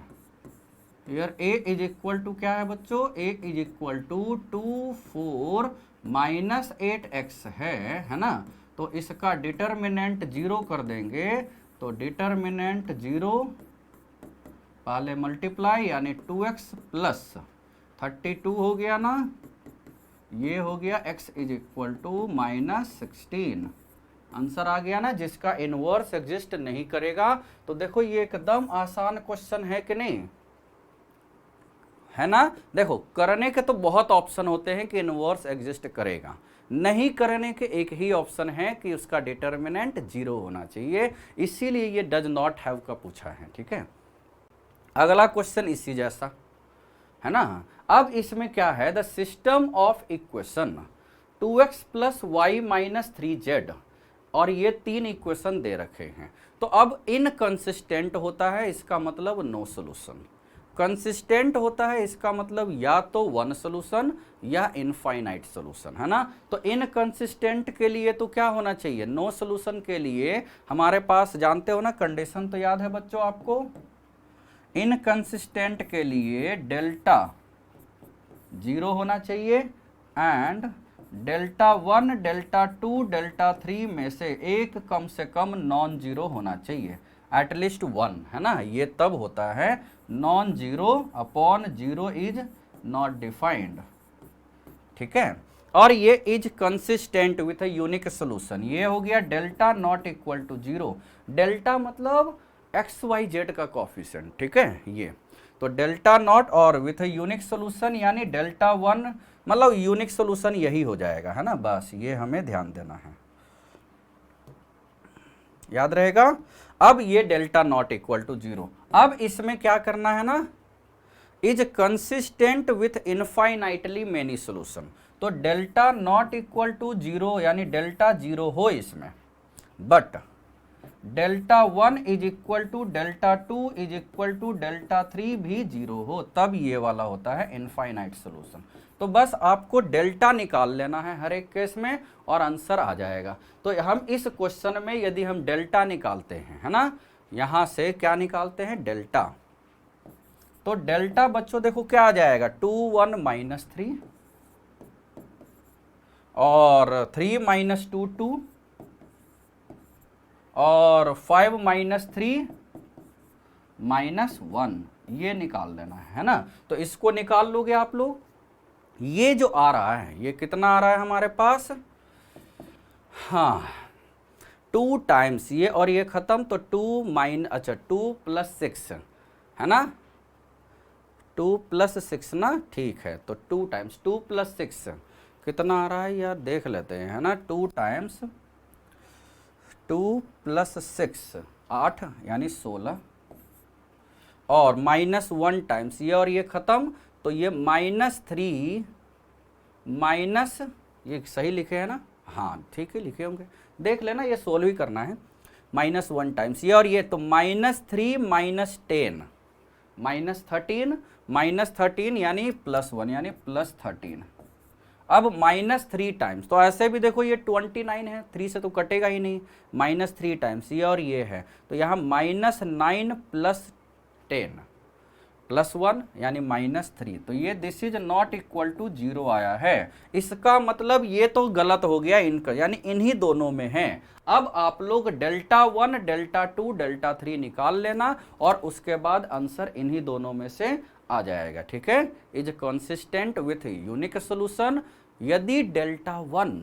A is equal to क्या है बच्चों, A is equal to 2 4 minus 8x है ना। तो इसका डिटर्मिनेंट जीरो कर देंगे, तो डिटर्मिनेंट जीरो पहले मल्टीप्लाई यानी 2x प्लस 32 हो गया ना, ये हो गया x is equal to -16। Answer आ गया ना, जिसका इनवर्स एग्जिस्ट नहीं करेगा। तो देखो ये एकदम आसान क्वेश्चन है कि नहीं, है ना। देखो करने के तो बहुत ऑप्शन होते हैं कि इनवर्स एग्जिस्ट करेगा, नहीं करने के एक ही ऑप्शन है कि उसका डिटर्मिनेंट जीरो होना चाहिए, इसीलिए ये डज नॉट हैव का पूछा है, ठीक है। अगला क्वेश्चन इसी जैसा, है ना। अब इसमें क्या है, the system of equation 2x plus y minus 3z, और ये तीन इक्वेशन दे रखे हैं। तो अब इनकंसिस्टेंट होता है, इसका मतलब नो सोल्यूशन, कंसिस्टेंट होता है इसका मतलब या तो वन सोल्यूशन या इनफाइनाइट सोल्यूशन, है ना। तो इनकंसिस्टेंट के लिए तो क्या होना चाहिए, नो सोल्यूशन के लिए हमारे पास जानते हो ना कंडीशन, तो याद है बच्चों आपको, इनकंसिस्टेंट के लिए डेल्टा जीरो होना चाहिए एंड डेल्टा 1 डेल्टा 2 डेल्टा 3 में से एक कम से कम नॉन जीरो होना चाहिए, एटलीस्ट 1, है ना। ये तब होता है non zero upon zero is not defined, ठीक है। और ये is consistent with a unique solution, ये हो गया delta not equal to zero, delta मतलब एक्स वाई जेड का कोफिशिएंट, ठीक है। ये तो डेल्टा नॉट और विथ अ यूनिक सोल्यूशन यानी डेल्टा 1, मतलब यूनिक सोल्यूशन यही हो जाएगा, है ना। बस ये हमें ध्यान देना है, याद रहेगा। अब ये delta not equal to zero, अब इसमें क्या करना है ना, is consistent with infinitely many solution. तो delta not equal to zero यानी डेल्टा जीरो हो इसमें, but delta 1 is equal to delta 2 is equal to delta 3 भी जीरो हो, तब ये वाला होता है इनफाइनाइट सोल्यूशन। तो बस आपको डेल्टा निकाल लेना है हर एक केस में और आंसर आ जाएगा। तो हम इस क्वेश्चन में यदि हम डेल्टा निकालते हैं, है ना, यहां से क्या निकालते हैं, डेल्टा। तो डेल्टा बच्चों देखो क्या आ जाएगा, 2 1 -3 और 3 -2 2 और 5 -3 -1, ये निकाल देना है ना। तो इसको निकाल लोगे आप लोग, ये जो आ रहा है ये कितना आ रहा है हमारे पास, हाँ 2 टाइम्स ये और ये खत्म, तो 2 प्लस 6, है ना, 2 प्लस 6 ना, ठीक है। तो 2 टाइम्स 2 प्लस 6 कितना आ रहा है यार, देख लेते हैं, है ना। 2 टाइम्स 2 प्लस 6 8 यानी 16, और -1 टाइम्स ये और ये खत्म, तो ये -3 माइनस, ये सही लिखे हैं ना, हाँ ठीक है लिखे होंगे, देख लेना, ये सोल्व ही करना है। -1 टाइम्स ये और ये, तो -3 -10 -13 यानी +1 यानी +13। अब -3 टाइम्स, तो ऐसे भी देखो ये 29 है, 3 से तो कटेगा ही नहीं, -3 टाइम्स ये और ये है, तो यहाँ -9 + 10, +1 यानी -3, तो ये this is not equal to 0 आया है। इसका मतलब ये तो गलत हो गया इनका, यानी इन्हीं दोनों में है। अब आप लोग Δ1, Δ2, Δ3 निकाल लेना और उसके बाद आंसर इन्हीं दोनों में से आ जाएगा। ठीक है, is consistent with unique solution. यदि Δ1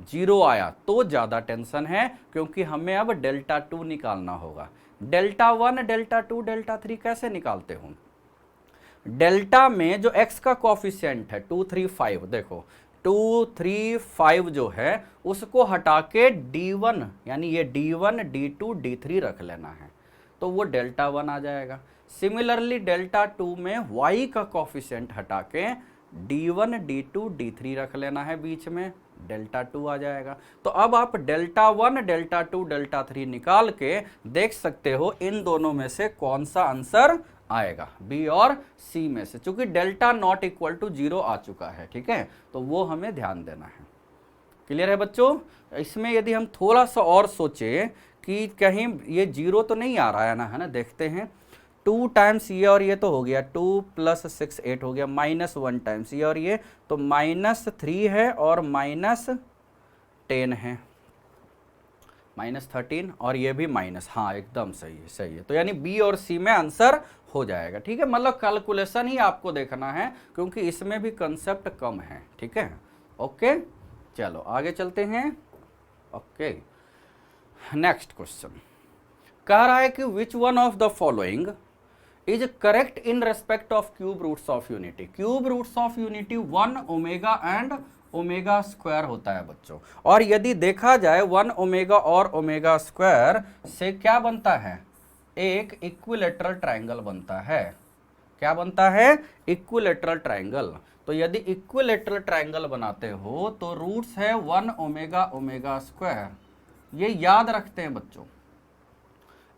0 आया तो ज़्यादा टेंशन है, क्योंकि हमें अब Δ2 निकालना होगा। Δ1, Δ2, Δ3 कैसे निकालते हो? डेल्टा में जो x का कॉफिशिएंट है 2, 3, 5, देखो 2, 3, 5 जो है उसको हटा के D1 यानी ये D1, D2, D3 रख लेना है, तो वो Δ1 आ जाएगा। सिमिलरली Δ2 में y का कॉफिशिएंट हटा के D1, D2, D3 रख लेना है बीच में, Δ2 आ जाएगा। तो अब आप Δ1, Δ2, Δ3 निकाल के देख सकते हो इन दोनों में से कौन सा आंसर आएगा, बी और सी में से, चूंकि डेल्टा नॉट इक्वल टू 0 आ चुका है। ठीक है, तो वो हमें ध्यान देना है। क्लियर है बच्चों? इसमें यदि हम थोड़ा सा और सोचे कि कहीं ये 0 तो नहीं आ रहा है ना, है ना, देखते हैं। 2 टाइम्स ये और ये तो हो गया, 2 + 6 8 हो गया, -1 टाइम्स ये और ये तो -3 है और -10 है, -13 और ये भी माइनस, हाँ एकदम सही है, सही है। तो यानी बी और सी में आंसर हो जाएगा। ठीक है, मतलब कैलकुलेशन ही आपको देखना है, क्योंकि इसमें भी कंसेप्ट कम है। ठीक है, ओके, चलो आगे चलते हैं। ओके, नेक्स्ट क्वेश्चन कह रहा है कि which one of the following is correct in respect of cube roots of unity. Cube roots of unity 1 omega and omega square होता है बच्चों, और यदि देखा जाए 1 ओमेगा और ओमेगा स्क्वायर से क्या बनता है, एक इक्विलेटरल ट्रायंगल बनता है। क्या बनता है? Equilateral triangle. तो यदि इक्विलेटरल ट्रायंगल बनाते हो तो रूट्स है 1 ओमेगा ओमेगा स्क्वायर, ये याद रखते हैं बच्चों।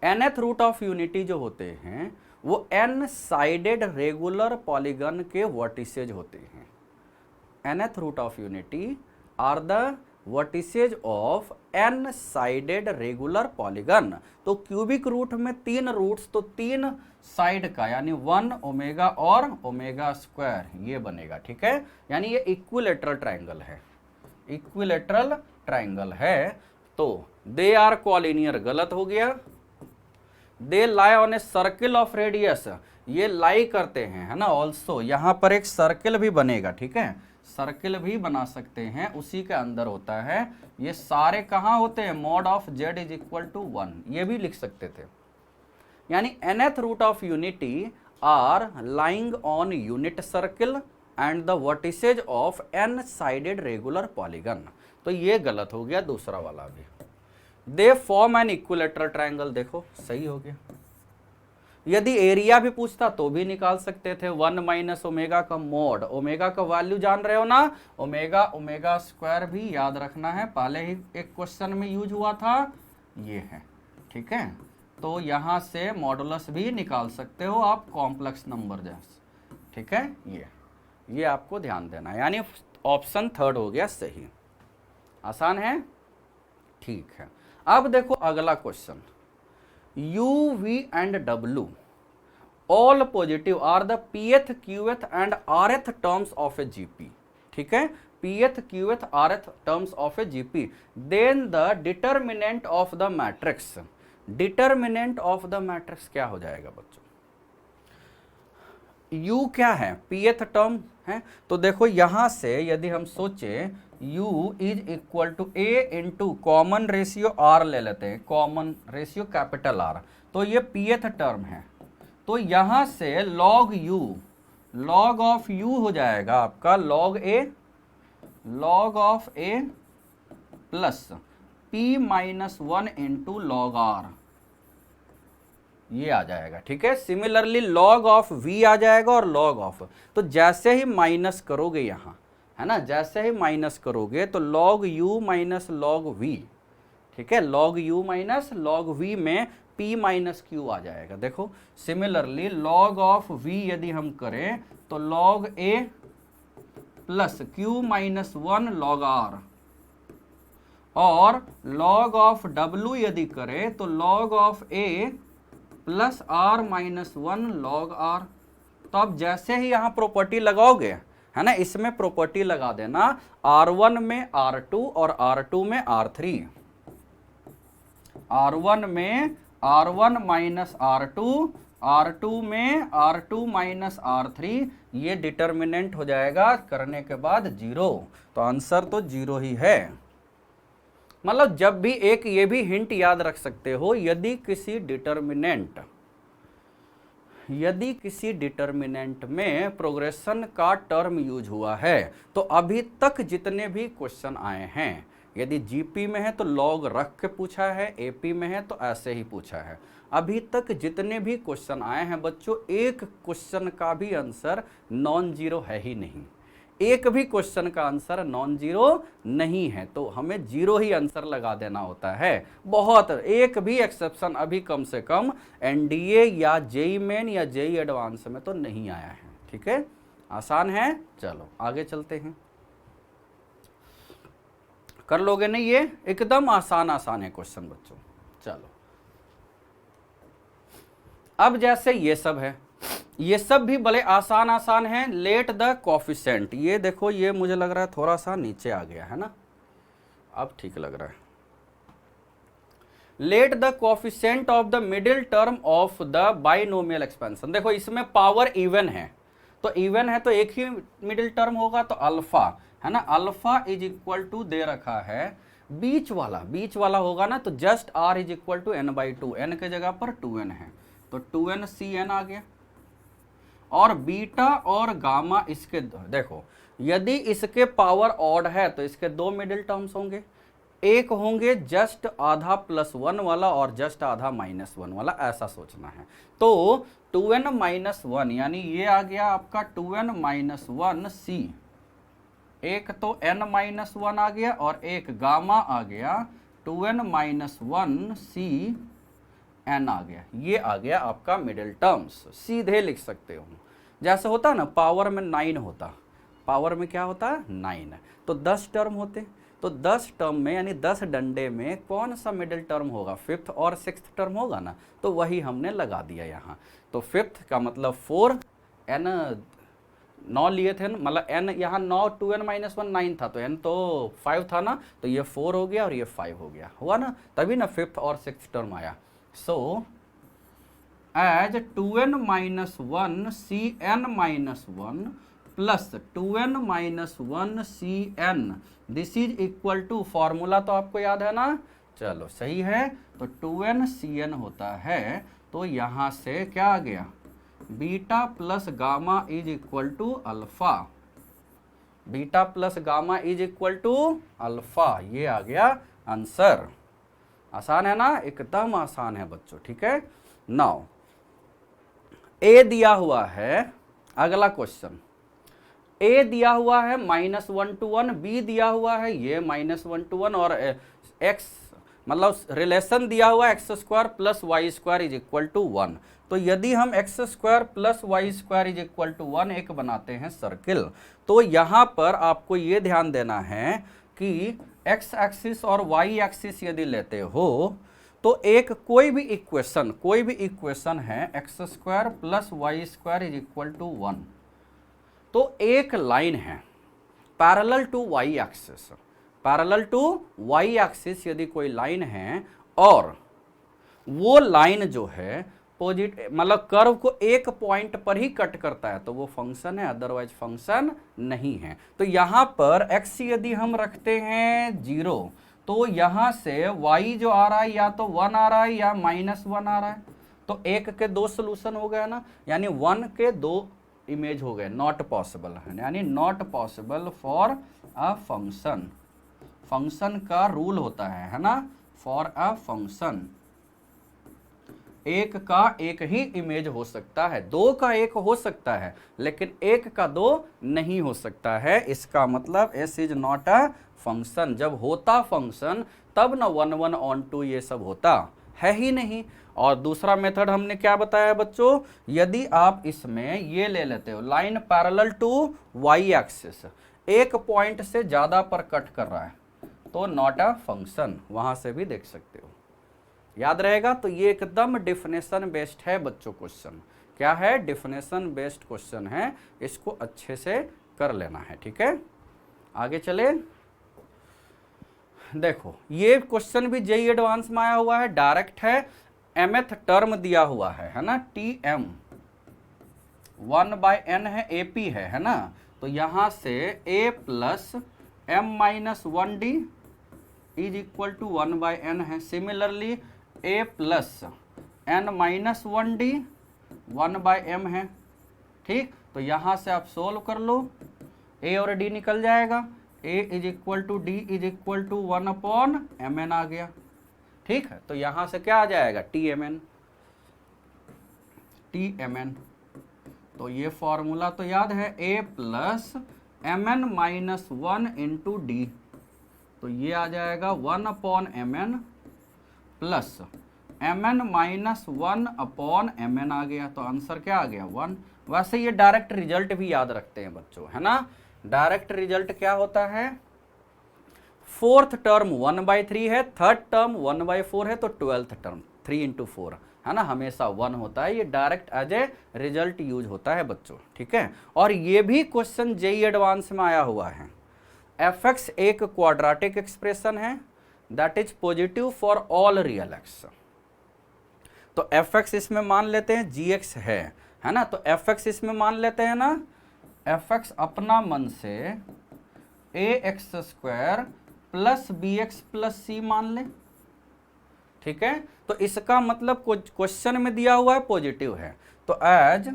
nth रूट ऑफ यूनिटी जो होते हैं वो n साइडेड रेगुलर पॉलीगन के वर्टिसेज होते हैं। nth root of unity are the vertices of n sided regular polygon। तो क्यूबिक रूट में 3 रूट्स, तो 3 साइड का यानी 1 ओमेगा और ओमेगा स्क्वायर ये बनेगा। ठीक है, यानी ये इक्विलेटरल ट्रायंगल है, इक्विलेटरल ट्रायंगल है। तो दे आर कोलिनियर गलत हो गया। They lie on a circle of radius, ये लाई करते हैं, है ना। ऑल्सो यहाँ पर एक सर्किल भी बनेगा। ठीक है, सर्किल भी बना सकते हैं, उसी के अंदर होता है। ये सारे कहाँ होते हैं? Mod of z is equal to 1, ये भी लिख सकते थे। यानी nth root of unity are lying on unit circle and the vertices of n sided regular polygon. तो ये गलत हो गया, दूसरा वाला भी। They form an equilateral triangle, देखो सही हो गया। यदि एरिया भी पूछता तो भी निकाल सकते थे। 1 माइनस ओमेगा का मोड, ओमेगा का वैल्यू जान रहे हो ना, ओमेगा ओमेगा स्क्वायर भी याद रखना है, पहले ही एक क्वेश्चन में यूज हुआ था, ये है। ठीक है, तो यहाँ से मॉडुलस भी निकाल सकते हो आप, कॉम्प्लेक्स नंबर जैसे। ठीक है, ये आपको ध्यान देना है, यानी ऑप्शन 3 हो गया सही। आसान है, ठीक है। अब देखो अगला question, U, V and W all positive are the pth, qth and rth terms of a GP। ठीक है, pth, qth, rth terms of a GP। Then the determinant of the matrix, determinant of the matrix क्या हो जाएगा बच्चों? U क्या है? pth term है। तो देखो यहां से यदि हम सोचे U is equal to A into common ratio R ले लेते हैं, कॉमन रेशियो कैपिटल R, तो ये pth टर्म है। तो यहां से log U, log of U हो जाएगा आपका log A, log of A plus P-1 into log R, ये आ जाएगा। ठीक है, सिमिलरली log ऑफ V आ जाएगा और log ऑफ, तो जैसे ही माइनस करोगे यहाँ, है ना, जैसे ही माइनस करोगे तो log u minus log v। ठीक है, log u minus log v में p माइनस q आ जाएगा। देखो सिमिलरली log ऑफ v यदि हम करें तो log a plus q minus 1 log r, और log ऑफ w यदि करें तो log of a plus r minus 1 log r। तो अब जैसे ही यहाँ प्रॉपर्टी लगाओगे, है ना, इसमें प्रॉपर्टी लगा देना, R1 में R2 और R2 में R3, R1 में R1 माइनस R2, R2 में R2 माइनस R3, ये डिटर्मिनेंट हो जाएगा करने के बाद 0। तो आंसर तो 0 ही है। मतलब जब भी एक ये भी हिंट याद रख सकते हो, यदि किसी डिटर्मिनेंट में प्रोग्रेशन का टर्म यूज हुआ है, तो अभी तक जितने भी क्वेश्चन आए हैं, यदि जीपी में है तो लॉग रख के पूछा है, एपी में है तो ऐसे ही पूछा है, अभी तक जितने भी क्वेश्चन आए हैं बच्चों, एक क्वेश्चन का भी आंसर नॉन जीरो है ही नहीं, एक भी क्वेश्चन का आंसर नॉन जीरो नहीं है। तो हमें जीरो ही आंसर लगा देना होता है। बहुत, एक भी एक्सेप्शन अभी कम से कम एनडीए या जेई मेन या जेई एडवांस में तो नहीं आया है। ठीक है, आसान है। चलो आगे चलते हैं, कर लोगे नहीं? ये एकदम आसान है क्वेश्चन बच्चों। चलो अब जैसे ये सब है, ये सब भी बड़े आसान है। लेट द कोफिशिएंट, ये देखो, ये मुझे लग रहा है थोड़ा सा नीचे आ गया है ना, अब ठीक लग रहा है। Let the coefficient of the middle term of the binomial expansion. देखो इसमें पावर इवन है, तो इवन है तो एक ही मिडिल टर्म होगा, तो अल्फा है ना, अल्फा इज इक्वल टू दे रखा है बीच वाला होगा ना, तो just r is equal to n/2, n के जगह पर 2n है, तो 2n/cn आ गया। और बीटा और गामा इसके देखो, यदि इसके पावर ऑड है तो इसके दो मिडिल टर्म्स होंगे, एक होंगे जस्ट आधा +1 वाला और जस्ट आधा -1 वाला, ऐसा सोचना है। तो 2n-1 यानी ये आ गया आपका 2n-1c, एक तो n-1 आ गया और एक गामा आ गया 2n-1c n आ गया, ये आ गया आपका मिडिल टर्म्स। सीधे लिख सकते हो, जैसे होता है ना पावर में 9 होता, पावर में क्या होता है 9, तो 10 टर्म होते, तो 10 टर्म में यानी 10 डंडे में कौन सा मिडिल टर्म होगा, 5th और 6th टर्म होगा ना, तो वही हमने लगा दिया यहाँ। तो 5th का मतलब 4, n 9 लिए थे, मतलब n यहाँ 9, 2n-1 9 था, तो n तो 5 था ना, तो ये 4 हो गया और ये 5 हो गया, हुआ ना, तभी ना 5th और 6th टर्म आया। So as 2n-1 cn-1 plus 2n-1 cn, this is equal to, formula तो आपको याद है ना, चलो सही है, तो 2n cn होता है, तो यहां से क्या आ गया, beta plus gamma is equal to alpha, beta plus gamma is equal to alpha, ये आ गया आंसर। आसान है ना, एकदम आसान है बच्चों। ठीक है, नाउ ए दिया हुआ है, अगला क्वेश्चन, ए दिया हुआ है -1 to 1, बी दिया हुआ है ये -1 to 1, और एक्स मतलब रिलेशन दिया हुआ x² + y² is equal to 1। तो यदि हम x² + y² is equal to 1 एक बनाते हैं सर्किल, तो यहां पर आपको ये ध्यान देना है कि x एक्सिस और y एक्सिस यदि लेते हो, तो एक कोई भी इक्वेशन है x² + y² is equal to 1, तो एक लाइन है पैरेलल टू y एक्सिस, यदि कोई लाइन है और वो लाइन जो है मतलब कर्व को एक पॉइंट पर ही कट करता है, तो वो फंक्शन है, अदरवाइज फंक्शन नहीं है। तो यहां पर x यदि हम रखते हैं 0, तो यहां से y जो आ रहा है या तो 1 आ रहा है या -1 आ रहा है, तो एक के दो सोल्यूशन हो गया ना, यानी 1 के 2 इमेज हो गए, नॉट पॉसिबल, यानी not possible for a function. Function का रूल होता है ना, फॉर अ फंक्शन एक का एक ही इमेज हो सकता है, दो का एक हो सकता है, लेकिन एक का दो नहीं हो सकता है। इसका मतलब s is not a function. जब होता फंक्शन तब ना 1 1 ऑन 2 ये सब होता है ही नहीं। और दूसरा मेथड हमने क्या बताया बच्चों, यदि आप इसमें ये ले लेते हो line parallel to y axis, एक पॉइंट से ज्यादा पर कट कर रहा है, तो नॉट अ फंक्शन, वहां से भी देख सकते हो, याद रहेगा। तो ये एकदम डेफिनेशन बेस्ड है बच्चों क्वेश्चन, क्या है, डेफिनेशन बेस्ड क्वेश्चन है, इसको अच्छे से कर लेना है। ठीक है, आगे चले। देखो ये क्वेश्चन भी जेई एडवांस में आया हुआ है, डायरेक्ट है, mth टर्म दिया हुआ है ना, tm 1/n है, ap है ना, तो यहां से a plus m minus 1d is equal to 1/n है। Similarly a plus n minus 1d 1/m है। ठीक, तो यहां से आप सोल्व कर लो, a और d निकल जाएगा, a is equal to d is equal to 1/mn आ गया। ठीक है, तो यहां से क्या आ जाएगा, tmn। तो ये फॉर्मूला तो याद है, a plus mn minus 1 into D, तो ये आ जाएगा 1/mn plus mn minus 1/mn आ गया, तो आंसर क्या आ गया, 1। वैसे ये डायरेक्ट रिजल्ट भी याद रखते हैं बच्चों, है ना। डायरेक्ट रिजल्ट क्या होता है, फोर्थ टर्म 1/3 है, थर्ड टर्म 1/4 है, तो 12th टर्म 3 इंटू 4 है ना, हमेशा 1 होता है। ये direct as a result use होता है बच्चों। ठीक है, और ये भी क्वेश्चन जेई एडवांस में आया हुआ है। fx एक क्वाड्रेटिक एक्सप्रेशन है, that is positive for all real x. तो fx इसमें मान लेते हैं gx है ना, तो fx इसमें मान लेते हैं ना, fx अपना मन से ax² plus bx plus c मान ले। ठीक है, तो इसका मतलब क्वेश्चन में दिया हुआ है पॉजिटिव है, तो एज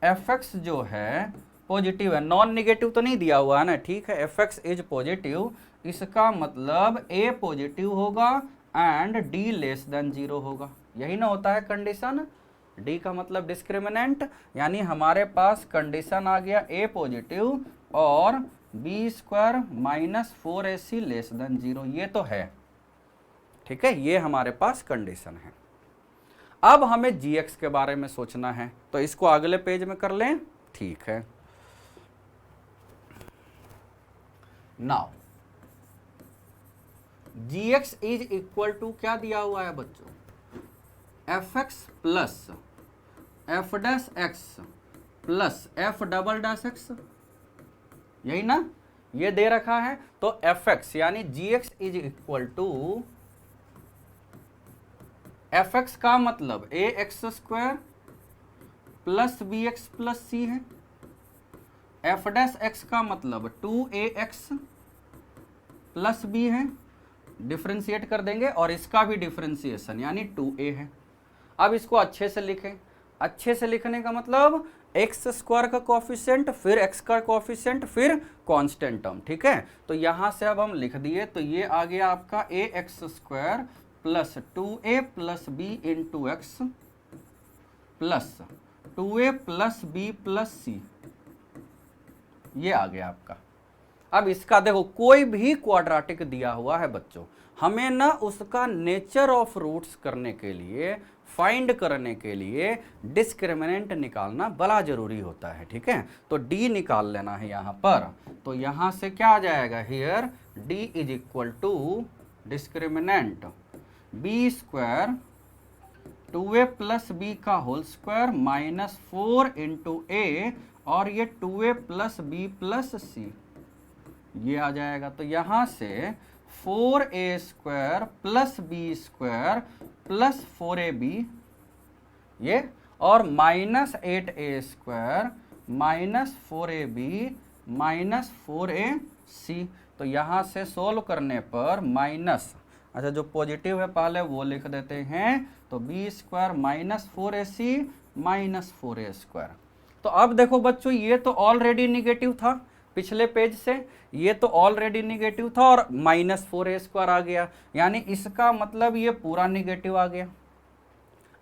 fx जो है पॉजिटिव है, नॉन नेगेटिव तो नहीं दिया हुआ है ना। ठीक है, fx इज पॉजिटिव, इसका मतलब a पॉजिटिव होगा एंड d लेस देन 0 होगा, यही ना होता है कंडीशन। d का मतलब डिस्क्रिमिनेंट, यानी हमारे पास कंडीशन आ गया a पॉजिटिव और b² minus 4ac less than 0, ये तो है। ठीक है, ये हमारे पास कंडीशन है। अब हमें gx के बारे में सोचना है, तो इसको अगले पेज में कर लें। ठीक है, now gx is equal to क्या दिया हुआ है बच्चों, fx plus f dash x plus f double dash x, यही ना, ये दे रखा है। तो fx यानी gx is equal to fx का मतलब ax² plus bx plus c है, f डैश x का मतलब 2ax प्लस b है, डिफ्रेंशिएट कर देंगे और इसका भी डिफ्रेंशिएशन यानी 2a है। अब इसको अच्छे से लिखें, अच्छे से लिखने का मतलब x² का कोफिशिएंट, फिर x का कोफिशिएंट, फिर कांस्टेंट टर्म। ठीक है, तो यहां से अब हम लिख दिए, तो ये आ गया आपका ax² plus 2a plus b into x plus 2a plus b plus c, ये आ गया आपका। अब इसका देखो कोई भी क्वाड्रेटिक दिया हुआ है बच्चों, हमें ना उसका नेचर ऑफ रूट्स करने के लिए, फाइंड करने के लिए डिस्क्रिमिनेंट निकालना बड़ा जरूरी होता है। ठीक है, तो d निकाल लेना है यहाँ पर, तो यहाँ से क्या आ जाएगा, here d is equal to discriminant b² 2a plus b का whole square minus 4 into a और ये 2a plus b plus c, ये आ जाएगा। तो यहाँ से 4a² plus b² plus 4ab ये, और minus 8a² minus 4ab minus 4ac, तो यहाँ से सोल्व करने पर माइनस, अच्छा जो पॉजिटिव है पहले वो लिख देते हैं, तो b² minus 4ac minus 4a²। तो अब देखो बच्चों ये तो ऑलरेडी निगेटिव था पिछले पेज से, ये तो ऑलरेडी निगेटिव था और माइनस 4a² आ गया, यानी इसका मतलब ये पूरा निगेटिव आ गया।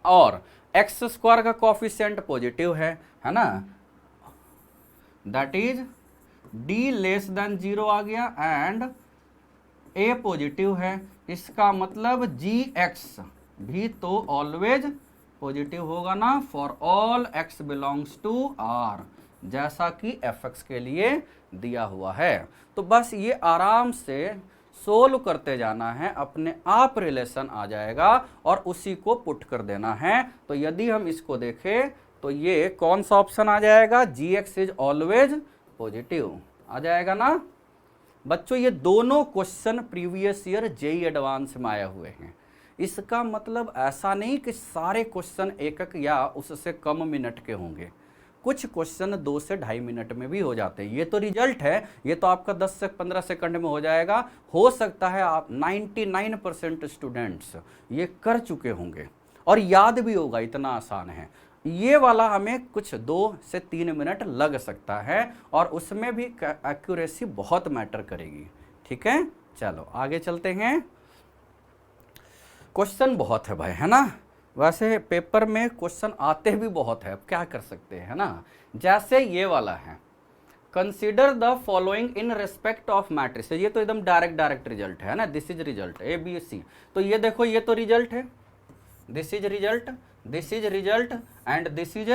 और x² का कोफिशिएंट पॉजिटिव है ना, that is d less than 0 आ गया एंड a पॉजिटिव है, इसका मतलब gx भी तो ऑलवेज पॉजिटिव होगा ना, for all x belongs to r, जैसा कि fx के लिए दिया हुआ है। तो बस ये आराम से सोल्व करते जाना है, अपने आप रिलेशन आ जाएगा और उसी को पुट कर देना है। तो यदि हम इसको देखें तो ये कौन सा ऑप्शन आ जाएगा, gx इज ऑलवेज पॉजिटिव आ जाएगा ना बच्चों। ये दोनों question previous year JEE advance में आए हुए हैं। इसका मतलब ऐसा नहीं कि सारे क्वेश्चन एक या उससे कम मिनट के होंगे, कुछ क्वेश्चन 2 से 2.5 मिनट में भी हो जाते हैं। ये तो रिजल्ट है, ये तो आपका 10 से 15 सेकंड में हो जाएगा। हो सकता है आप 99% स्टूडेंट्स ये कर चुके होंगे और याद भी होगा, इतना आसान है। ये वाला हमें कुछ 2 से 3 मिनट लग सकता है और उसमें भी एक्यूरेसी बहुत मैटर करेगी। ठीक है, चलो आगे चलते हैं। क्वेश्चन बहुत है भाई, है ना। वैसे पेपर में क्वेश्चन आते भी बहुत है, अब क्या कर सकते हैं, है ना। जैसे ये वाला है, consider the following in respect of matrix. ये तो एकदम डायरेक्ट रिजल्ट है ना, this is result A B C. तो ये देखो, ये तो रिजल्ट है, this is result, this is result and this is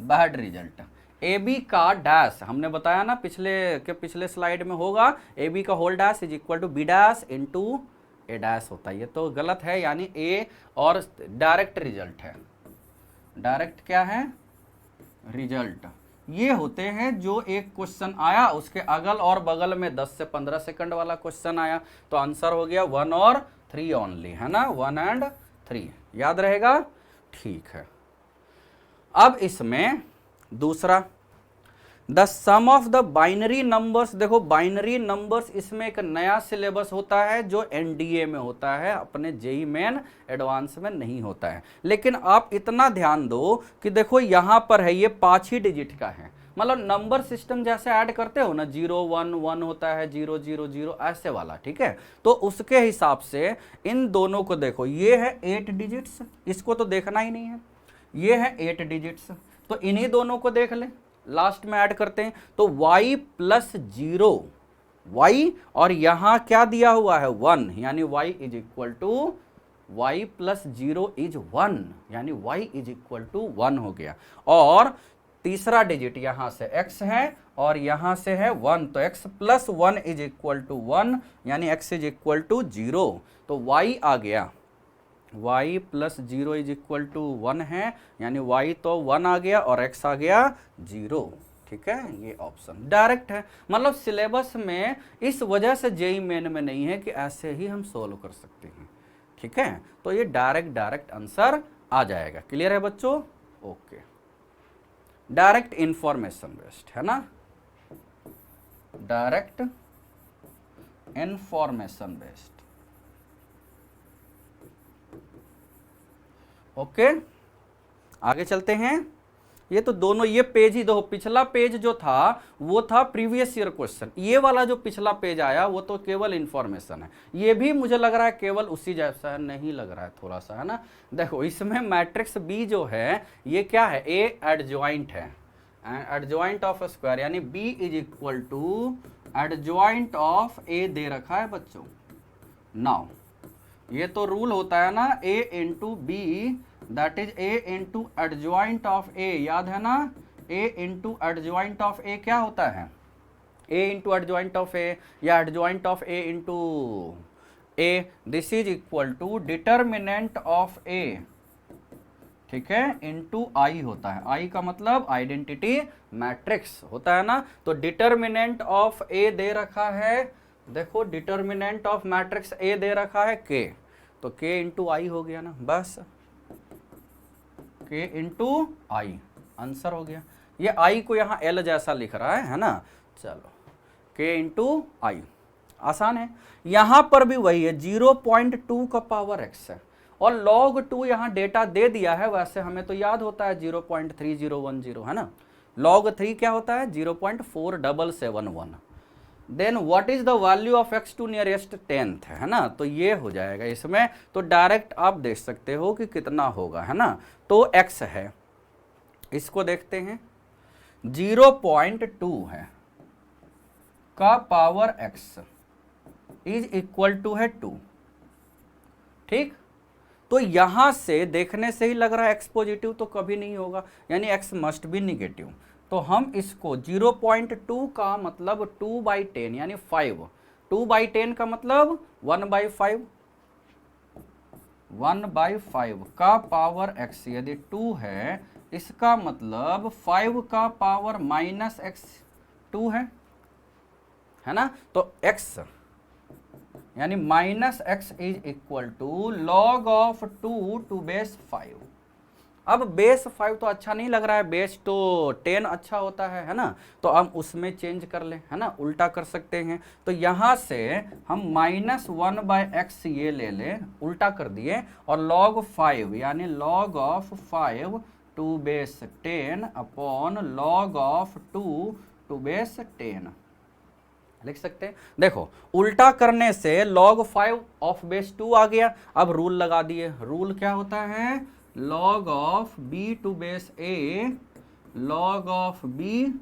bad result. A B का डैश हमने बताया ना पिछले स्लाइड में होगा, ए बी का whole dash is equal to B dash into A dash होता है। ये तो गलत है, यानी ए और डायरेक्ट रिजल्ट है। डायरेक्ट क्या है, रिजल्ट। ये होते हैं जो एक क्वेश्चन आया उसके अगल और बगल में 10 से 15 सेकंड वाला क्वेश्चन आया, तो आंसर हो गया 1 और 3 ओनली, है ना, 1 एंड 3 याद रहेगा। ठीक है, अब इसमें दूसरा, the sum of the binary numbers. देखो बाइनरी नंबर्स इसमें एक नया सिलेबस होता है जो एनडीए में होता है, अपने जेई मेन एडवांस में नहीं होता है। लेकिन आप इतना ध्यान दो कि देखो यहां पर है, ये 5 ही डिजिट का है, मतलब नंबर सिस्टम जैसे ऐड करते हो ना, 0 1 1 होता है, 0 0 0 ऐसे वाला। ठीक है, तो उसके हिसाब से इन दोनों को देखो, ये है 8 डिजिट्स, इसको तो देखना ही नहीं है, ये है 8 डिजिट्स, तो इन्हीं दोनों को देख ले, लास्ट में ऐड करते हैं। तो y प्लस 0 y, और यहां क्या दिया हुआ है 1, यानी y is equal to y plus 0 is 1, यानी y इज इक्वल टू 1 हो गया। और तीसरा डिजिट यहां से x है और यहां से है 1, तो x plus 1 is equal to 1, यानी x इज इक्वल टू 0। तो y आ गया, y plus 0 is equal to 1 है, यानी y तो 1 आ गया और x आ गया 0। ठीक है, ये ऑप्शन डायरेक्ट है, मतलब सिलेबस में इस वजह से जेई मेन में नहीं है कि ऐसे ही हम सोल्व कर सकते हैं। ठीक है, तो ये डायरेक्ट आंसर आ जाएगा। क्लियर है बच्चों, ओके। डायरेक्ट इंफॉर्मेशन बेस्ड है ना, डायरेक्ट इंफॉर्मेशन बेस्ड। ओके, आगे चलते हैं। ये तो दोनों, ये पेज ही दो, पिछला पेज जो था वो था प्रीवियस ईयर क्वेश्चन, ये वाला जो पिछला पेज आया वो तो केवल इंफॉर्मेशन है। ये भी मुझे लग रहा है केवल उसी जैसा है, नहीं लग रहा है थोड़ा सा, है ना। देखो इसमें मैट्रिक्स बी जो है ये क्या है, ए एडजॉइंट है, एडजॉइंट ऑफ स्क्वायर, यानी B is equal to adjoint of A दे रखा है बच्चों। नाउ ये तो रूल होता है ना, a into b that is a into adjoint of a, याद है ना, a into adjoint of a क्या होता है, a into adjoint of a या adjoint of a into a, this is equal to determinant of a, ठीक है, into आई होता है। आई का मतलब आइडेंटिटी मैट्रिक्स होता है ना, तो डिटर्मिनेंट ऑफ a दे रखा है, देखो डिटर्मिनेंट ऑफ मैट्रिक्स A दे रखा है K, तो K इंटू आई हो गया ना, बस K इंटू आई आंसर हो गया। ये I को यहाँ L जैसा लिख रहा है ना, चलो K इंटू आई आसान है। यहाँ पर भी वही है, 0.2 का पावर x है और log 2 यहाँ डेटा दे दिया है, वैसे हमें तो याद होता है 0.3010 है ना, log 3 क्या होता है 0.4771। Then what is the value of x to nearest 10th, है ना, तो ये हो जाएगा इसमें। तो डायरेक्ट आप देख सकते हो कि कितना होगा, है ना, तो x है, इसको देखते हैं 0.2 है का power x is equal to है 2। ठीक, तो यहां से देखने से ही लग रहा है x पॉजिटिव तो कभी नहीं होगा, यानी x मस्ट बी निगेटिव। तो हम इसको 0.2 का मतलब 2/10 यानी 5, 2/10 का मतलब 1/5, 1/5 का पावर x यदि 2 है, इसका मतलब 5 का पावर -x 2 है ना। तो x यानी -x is equal to log of 2 to base 5। अब बेस 5 तो अच्छा नहीं लग रहा है, बेस तो 10 अच्छा होता है ना। तो हम उसमें चेंज कर ले, है ना, उल्टा कर सकते हैं। तो यहां से हम -1/x ये ले लें, उल्टा कर दिए, और log 5 यानी log of 5 to base 10 upon log of 2 to base 10 लिख सकते हैं। देखो उल्टा करने से log 5 ऑफ बेस 2 आ गया। अब रूल लगा दिए, रूल क्या होता है, log of b to base a, log of b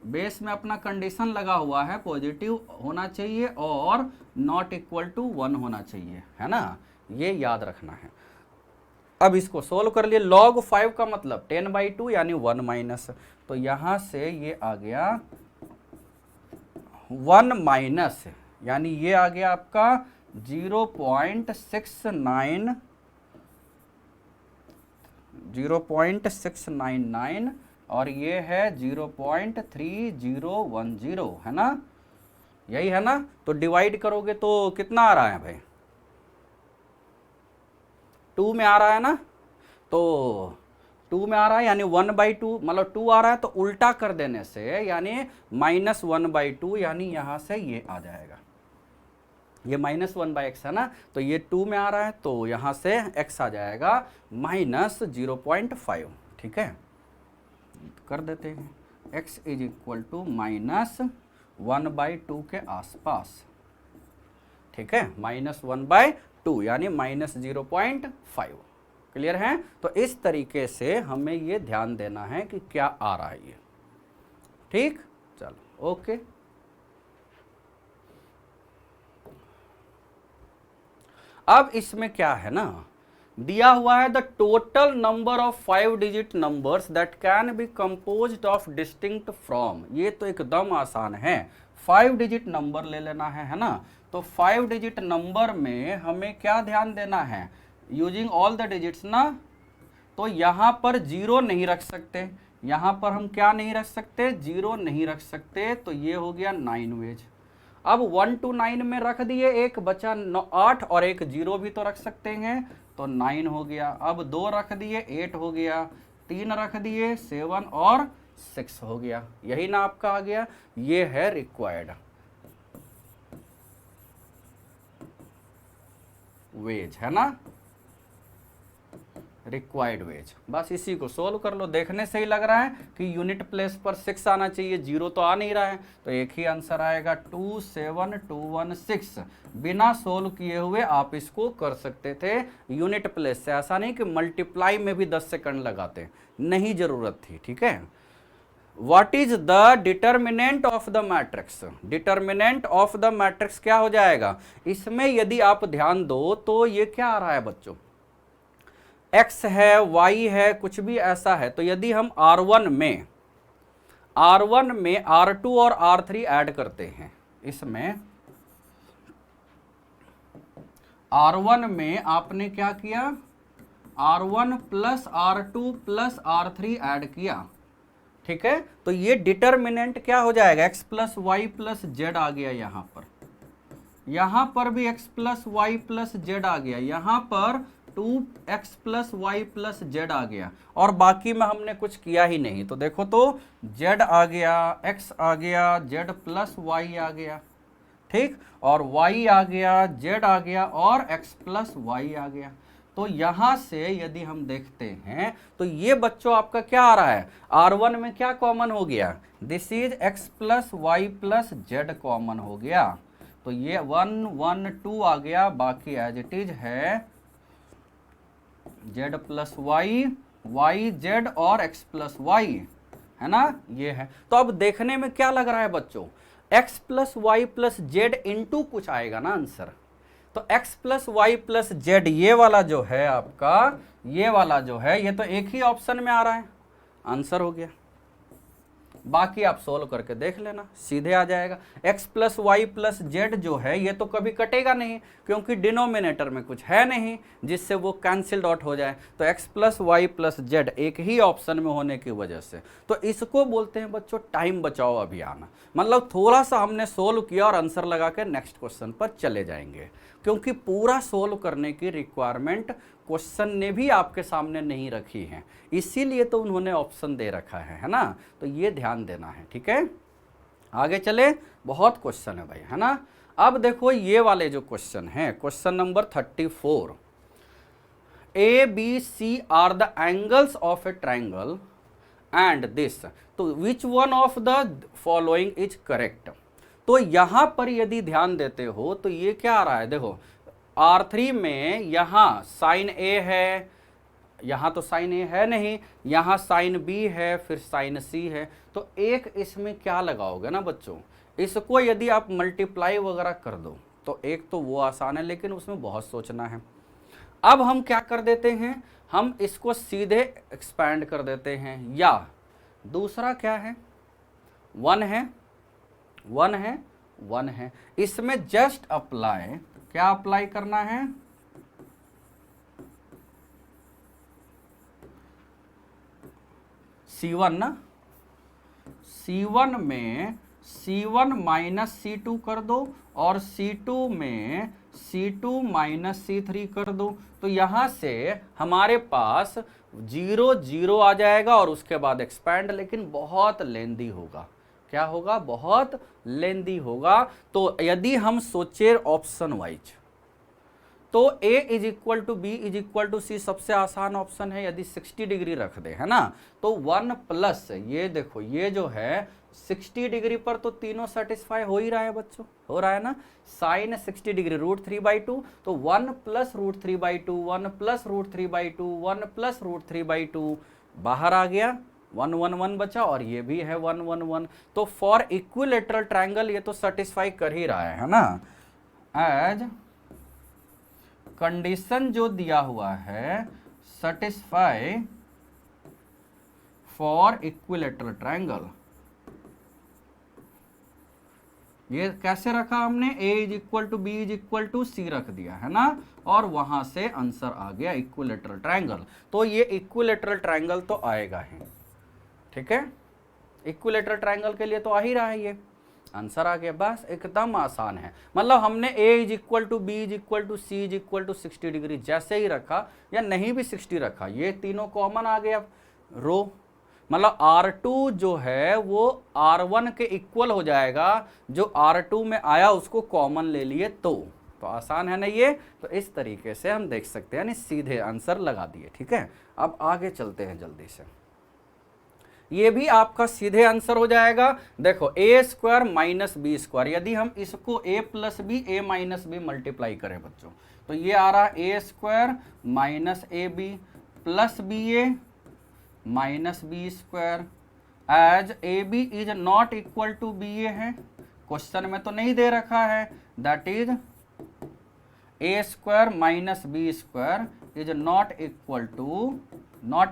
base में अपना कंडीशन लगा हुआ है, पॉजिटिव होना चाहिए और नॉट इक्वल टू 1 होना चाहिए, है ना, ये याद रखना है। अब इसको सोल्व कर लिए, log 5 का मतलब 10/2 यानी 1 माइनस, तो यहां से ये आ गया 1 माइनस, यानी ये आ गया आपका 0.699 और ये है 0.3010, है ना, यही है ना। तो डिवाइड करोगे तो कितना आ रहा है भाई, 2 में आ रहा है ना, तो 2 में आ रहा है यानी 1/2 मतलब 2 आ रहा है, तो उल्टा कर देने से यानी -1/2 यानी यहां से ये आ जाएगा, ये -1/x है ना, तो ये 2 में आ रहा है तो यहां से x आ जाएगा -0.5। ठीक है, कर देते हैं, x इज इक्वल टू -1/2 के आसपास। ठीक है, -1/2 यानी -0.5। क्लियर है। तो इस तरीके से हमें ये ध्यान देना है कि क्या आ रहा है ये। ठीक, चलो ओके। अब इसमें क्या है ना, दिया हुआ है the total number of 5 digit numbers that can be composed of distinct from. ये तो एकदम आसान है, 5 डिजिट नंबर ले लेना है ना। तो 5 डिजिट नंबर में हमें क्या ध्यान देना है, यूजिंग ऑल द डिजिट्स ना, तो यहां पर 0 नहीं रख सकते, यहां पर हम क्या नहीं रख सकते, 0 नहीं रख सकते, तो ये हो गया 9 वेज। अब 1 to 9 में रख दिए, एक बचा 8 और एक 0 भी तो रख सकते हैं, तो 9 हो गया। अब 2 रख दिए 8 हो गया, 3 रख दिए 7 और 6 हो गया, यही ना आपका आ गया। ये है रिक्वायर्ड वेज, है ना, रिक्वायर्ड वेज। बस इसी को सोल्व कर लो। देखने से ही लग रहा है कि यूनिट प्लेस पर 6 आना चाहिए, 0 तो आ नहीं रहा है, तो एक ही आंसर आएगा 27216। बिना सोल्व किए हुए आप इसको कर सकते थे यूनिट प्लेस से, ऐसा नहीं कि मल्टीप्लाई में भी 10 सेकंड लगाते, नहीं जरूरत थी। ठीक है, what is the determinant of the matrix, determinant of the matrix क्या हो जाएगा, इसमें यदि आप ध्यान दो तो ये क्या आ रहा है बच्चों, x है, y है, कुछ भी ऐसा है, तो यदि हम R1 में R2 और R3 ऐड करते हैं, इसमें R1 में आपने क्या किया, R1 plus R2 plus R3 add किया। ठीक है, तो ये डिटर्मिनेंट क्या हो जाएगा, x plus Y plus Z आ गया, यहां पर भी x plus Y plus Z आ गया, यहां पर 2x plus Y plus Z आ गया, और बाकी में हमने कुछ किया ही नहीं। तो देखो तो z आ गया, x आ गया, z प्लस वाई आ गया, ठीक, और y आ गया, z आ गया, और x प्लस वाई आ गया। तो यहां से यदि हम देखते हैं तो ये बच्चों आपका क्या आ रहा है, R1 में क्या कॉमन हो गया, this is x plus Y plus z common हो गया, तो ये 1 1 2 आ गया, बाकी एज इट इज है z plus y, y z और x प्लस वाई, है ना, ये है। तो अब देखने में क्या लग रहा है बच्चों, x plus Y plus z into कुछ आएगा ना आंसर, तो x plus Y plus z ये वाला जो है आपका, ये वाला जो है, ये तो एक ही ऑप्शन में आ रहा है, आंसर हो गया। बाकी आप सोल्व करके देख लेना, सीधे आ जाएगा। x plus Y plus z जो है ये तो कभी कटेगा नहीं, क्योंकि डिनोमिनेटर में कुछ है नहीं जिससे वो कैंसिल्ड आउट हो जाए। तो x plus Y plus z एक ही ऑप्शन में होने की वजह से, तो इसको बोलते हैं बच्चों टाइम बचाओ अभियान। मतलब थोड़ा सा हमने सोल्व किया और आंसर लगा के नेक्स्ट क्वेश्चन पर चले जाएंगे, क्योंकि पूरा सोल्व करने की रिक्वायरमेंट क्वेश्चन ने भी आपके सामने नहीं रखी है, इसीलिए तो उन्होंने ऑप्शन दे रखा है ना। तो ये ध्यान देना है, ठीक है। आगे चले, बहुत क्वेश्चन है भाई, है ना। अब देखो ये वाले जो क्वेश्चन है, question number 34, A B C are the angles of a triangle and this, तो which one of the following is correct. तो यहां पर यदि ध्यान देते हो तो ये क्या आ रहा है, देखो R3 में यहाँ साइन A है, यहाँ तो साइन A है नहीं, यहाँ साइन B है, फिर साइन C है। तो एक इसमें क्या लगाओगे ना बच्चों, इसको यदि आप मल्टीप्लाई वगैरह कर दो तो एक तो वो आसान है, लेकिन उसमें बहुत सोचना है। अब हम क्या कर देते हैं, हम इसको सीधे एक्सपैंड कर देते हैं, या दूसरा क्या है, 1 है 1 है 1 है, इसमें जस्ट अप्लाई, क्या अप्लाई करना है, C1 ना, C1 में C1 माइनस C2 कर दो और C2 में C2 माइनस C3 कर दो। तो यहां से हमारे पास 0 0 आ जाएगा और उसके बाद एक्सपैंड, लेकिन बहुत लेंदी होगा। क्या होगा, बहुत लेंदी होगा। तो यदि हम सोचे ऑप्शन वाइज, तो A is equal to B is equal to C सबसे आसान ऑप्शन है, यदि 60 डिग्री रख दे, है ना। तो 1 प्लस, ये देखो ये जो है 60 डिग्री पर तो तीनों सेटिस्फाई हो ही रहा है बच्चों, हो रहा है ना। साइन 60 डिग्री √3/2, तो 1 प्लस √3/2, 1 प्लस √3/2, 1 प्लस √3/2 बाहर आ गया, 1 1 1 बचा, और ये भी है 1 1 1। तो फॉर इक्विलेटरल ट्रायंगल ये तो सेटिस्फाई कर ही रहा है ना। एज कंडीशन जो दिया हुआ है, सेटिस्फाई फॉर इक्विलेटरल ट्रायंगल, ये कैसे रखा हमने, A is equal to B is equal to C रख दिया, है ना, और वहां से आंसर आ गया इक्विलेटरल ट्रायंगल। तो ये इक्विलेटरल ट्रायंगल तो आएगा ही, ठीक है, इक्विलेटरल ट्रायंगल के लिए तो आ ही रहा है, ये आंसर आ गया, बस एकदम आसान है। मतलब हमने A is equal to B is equal to C is equal to 60 degree जैसे ही रखा, या नहीं भी 60 रखा, ये तीनों कॉमन आ गया रो, मतलब R2 जो है वो R1 के इक्वल हो जाएगा, जो R2 में आया उसको कॉमन ले लिए तो आसान है ना ये। तो इस तरीके से हम देख सकते हैं, यानी सीधे आंसर लगा दिए, ठीक है। अब आगे चलते हैं जल्दी से, ये भी आपका सीधे आंसर हो जाएगा। देखो A² माइनस B², यदि हम इसको A plus B A minus B multiply करें बच्चों, तो ये आ रहा A² minus AB plus BA minus B², as AB is not equal to BA है, क्वेश्चन में तो नहीं दे रखा है, that is A² minus B² is not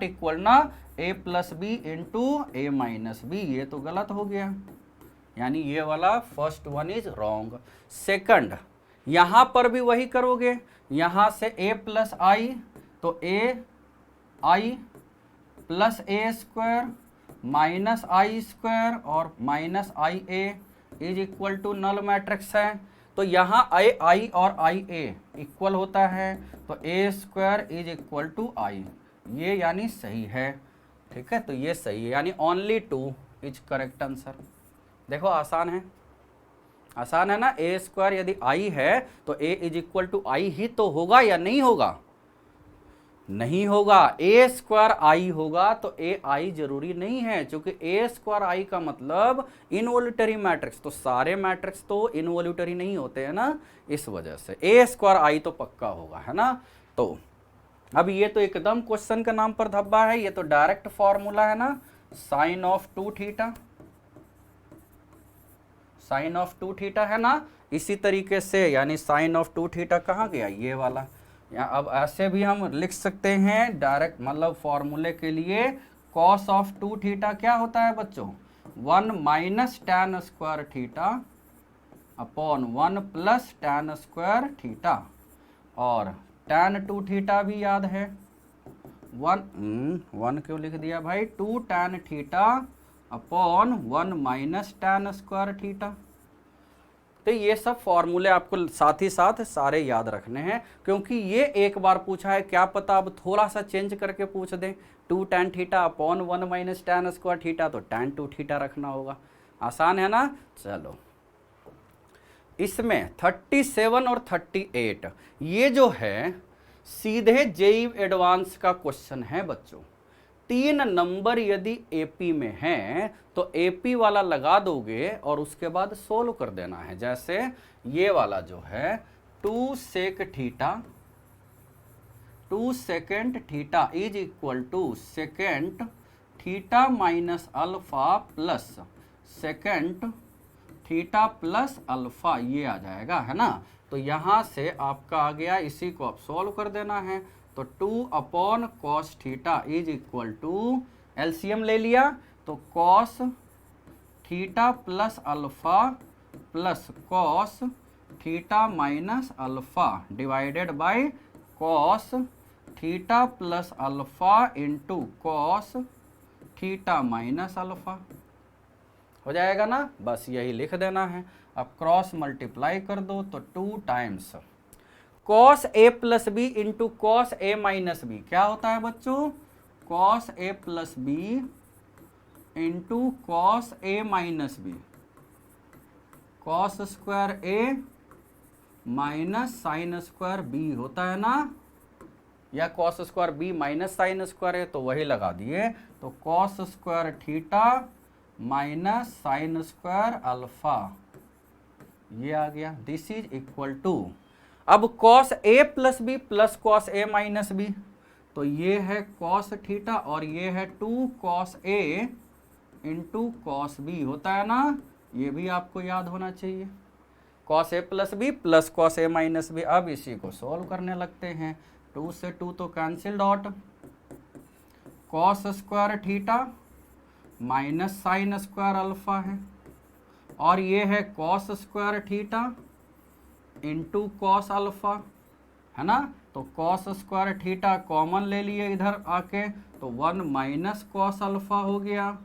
equal ना A plus B into A minus B, ये तो गलत हो गया, यानी ये वाला first one is wrong. Second, यहां पर भी वही करोगे, यहां से A प्लस आई, तो AI plus A² minus I² और minus IA is equal to null matrix है। तो यहाँ I और IA इक्वल होता है, तो A² is equal to I, ये यानी सही है, ठीक है। तो ये सही है, यानी ओनली 2 इज करेक्ट आंसर। देखो आसान है, आसान है ना। A² यदि I है तो A is equal to I ही तो होगा, या नहीं होगा, नहीं होगा, A² I होगा, तो AI जरूरी नहीं है, क्योंकि A² I का मतलब इनवॉल्यूटरी मैट्रिक्स, तो सारे मैट्रिक्स तो इनवॉल्यूटरी नहीं होते हैं ना, इस वजह से A² I तो पक्का होगा, है ना। तो अब ये तो एकदम क्वेश्चन के नाम पर धब्बा है, ये तो डायरेक्ट फॉर्मूला है ना, sine of 2 theta, sine of 2 theta है ना। इसी तरीके से यानी साइन ऑफ 2 थीटा कहाँ गया, ये वाला। या अब ऐसे भी हम लिख सकते हैं डायरेक्ट, मतलब फॉर्मूले के लिए कॉस ऑफ 2 थीटा क्या होता है बच्चों, 1 minus tan square theta upon 1 plus tan square theta, और tan 2 थीटा भी याद है, 1 क्यों लिख दिया भाई, 2 tan theta upon 1 minus tan square theta. तो ये सब फॉर्मूले आपको साथ ही साथ सारे याद रखने हैं, क्योंकि ये एक बार पूछा है, क्या पता अब थोड़ा सा चेंज करके पूछ दें, 2 tan theta upon 1 minus tan square theta, तो tan 2 थीटा रखना होगा। आसान है ना। चलो, इसमें 37 और 38 ये जो है सीधे जेईई एडवांस का क्वेश्चन है बच्चों। 3 नंबर यदि एपी में है तो एपी वाला लगा दोगे और उसके बाद सोल्व कर देना है। जैसे ये वाला जो है 2 sec theta, 2 secant theta is equal to secant theta minus alpha plus secant theta plus alpha, ये आ जाएगा, है ना। तो यहां से आपका आ गया, इसी को आप सॉल्व कर देना है। तो 2 upon cos theta is equal to, LCM ले लिया तो cos theta plus alpha plus cos theta minus alpha divided by cos theta plus alpha into cos theta minus alpha, हो जाएगा ना। बस यही लिख देना है। अब क्रॉस मल्टीप्लाई कर दो तो 2 times cos A plus B into cos A minus B, क्या होता है बच्चों, cos A plus B into cos A minus B, cos square A minus sine square B होता है ना, या cos square B minus sine square है तो वही लगा दिए। तो cos square theta minus sine square alpha, ये आ गया। दिस इज इक्वल टू, अब cos A plus B plus cos A minus B, तो ये है कॉस थीटा और ये है 2 cos A into cos B, होता है ना। ये भी आपको याद होना चाहिए, cos A plus B plus cos A minus B. अब इसी को सॉल्व करने लगते हैं। 2 से 2 तो cancel dot, cos square theta minus sine square alpha है, और ये है cos square theta into cos alpha, है ना। तो कॉस स्क्वायर थीटा कॉमन ले लिए इधर आके, तो 1 माइनस कॉस अल्फा हो गया।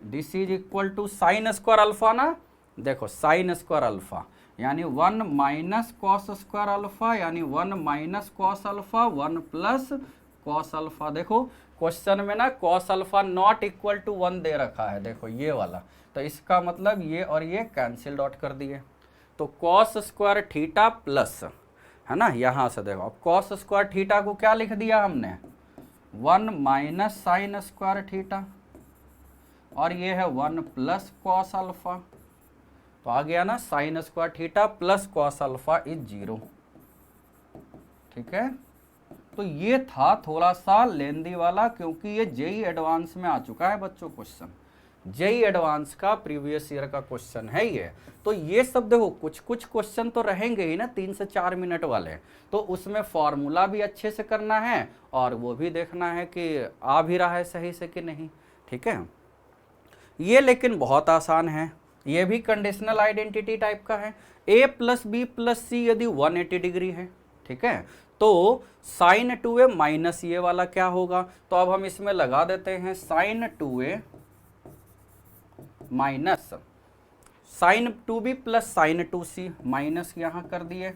This is equal to sine square alpha ना, देखो साइन स्क्वायर अल्फा यानी 1 माइनस कॉस स्क्वायर अल्फा, यानी 1 minus cos alpha 1 plus cos alpha. देखो क्वेश्चन में ना cos alpha not equal to 1 दे रखा है, देखो ये वाला, तो इसका मतलब ये और ये कैंसिल डॉट कर दिए। तो कॉस स्क्वायर थीटा प्लस, है ना, यहाँ से देखो अब कॉस स्क्वायर थीटा को क्या लिख दिया हमने, 1 माइनस साइन स्क्वायर थीटा, और ये है 1 प्लस कॉस अल्फा, तो आ गया ना sine square theta plus cos alpha is 0। ठीक है, तो ये था थोड़ा सा लेंदी वाला, क्योंकि ये जेईई एडवांस में आ चुका है बच्चों क्वेश्चन, जेईई एडवांस का प्रीवियस ईयर का क्वेश्चन है ये। तो ये सब देखो कुछ कुछ क्वेश्चन तो रहेंगे ही ना 3 से 4 मिनट वाले, तो उसमें फॉर्मूला भी अच्छे से करना है और वो भी देखना है कि आ भी रहा है सही से कि नहीं। ठीक है, ये लेकिन बहुत आसान है, ये भी कंडीशनल आइडेंटिटी टाइप का है। a plus B plus c यदि 180 डिग्री है, ठीक है, तो साइन 2a माइनस ये वाला क्या होगा, तो अब हम इसमें लगा देते हैं sine 2a minus sine 2b plus sine 2c, minus यहां कर दिए।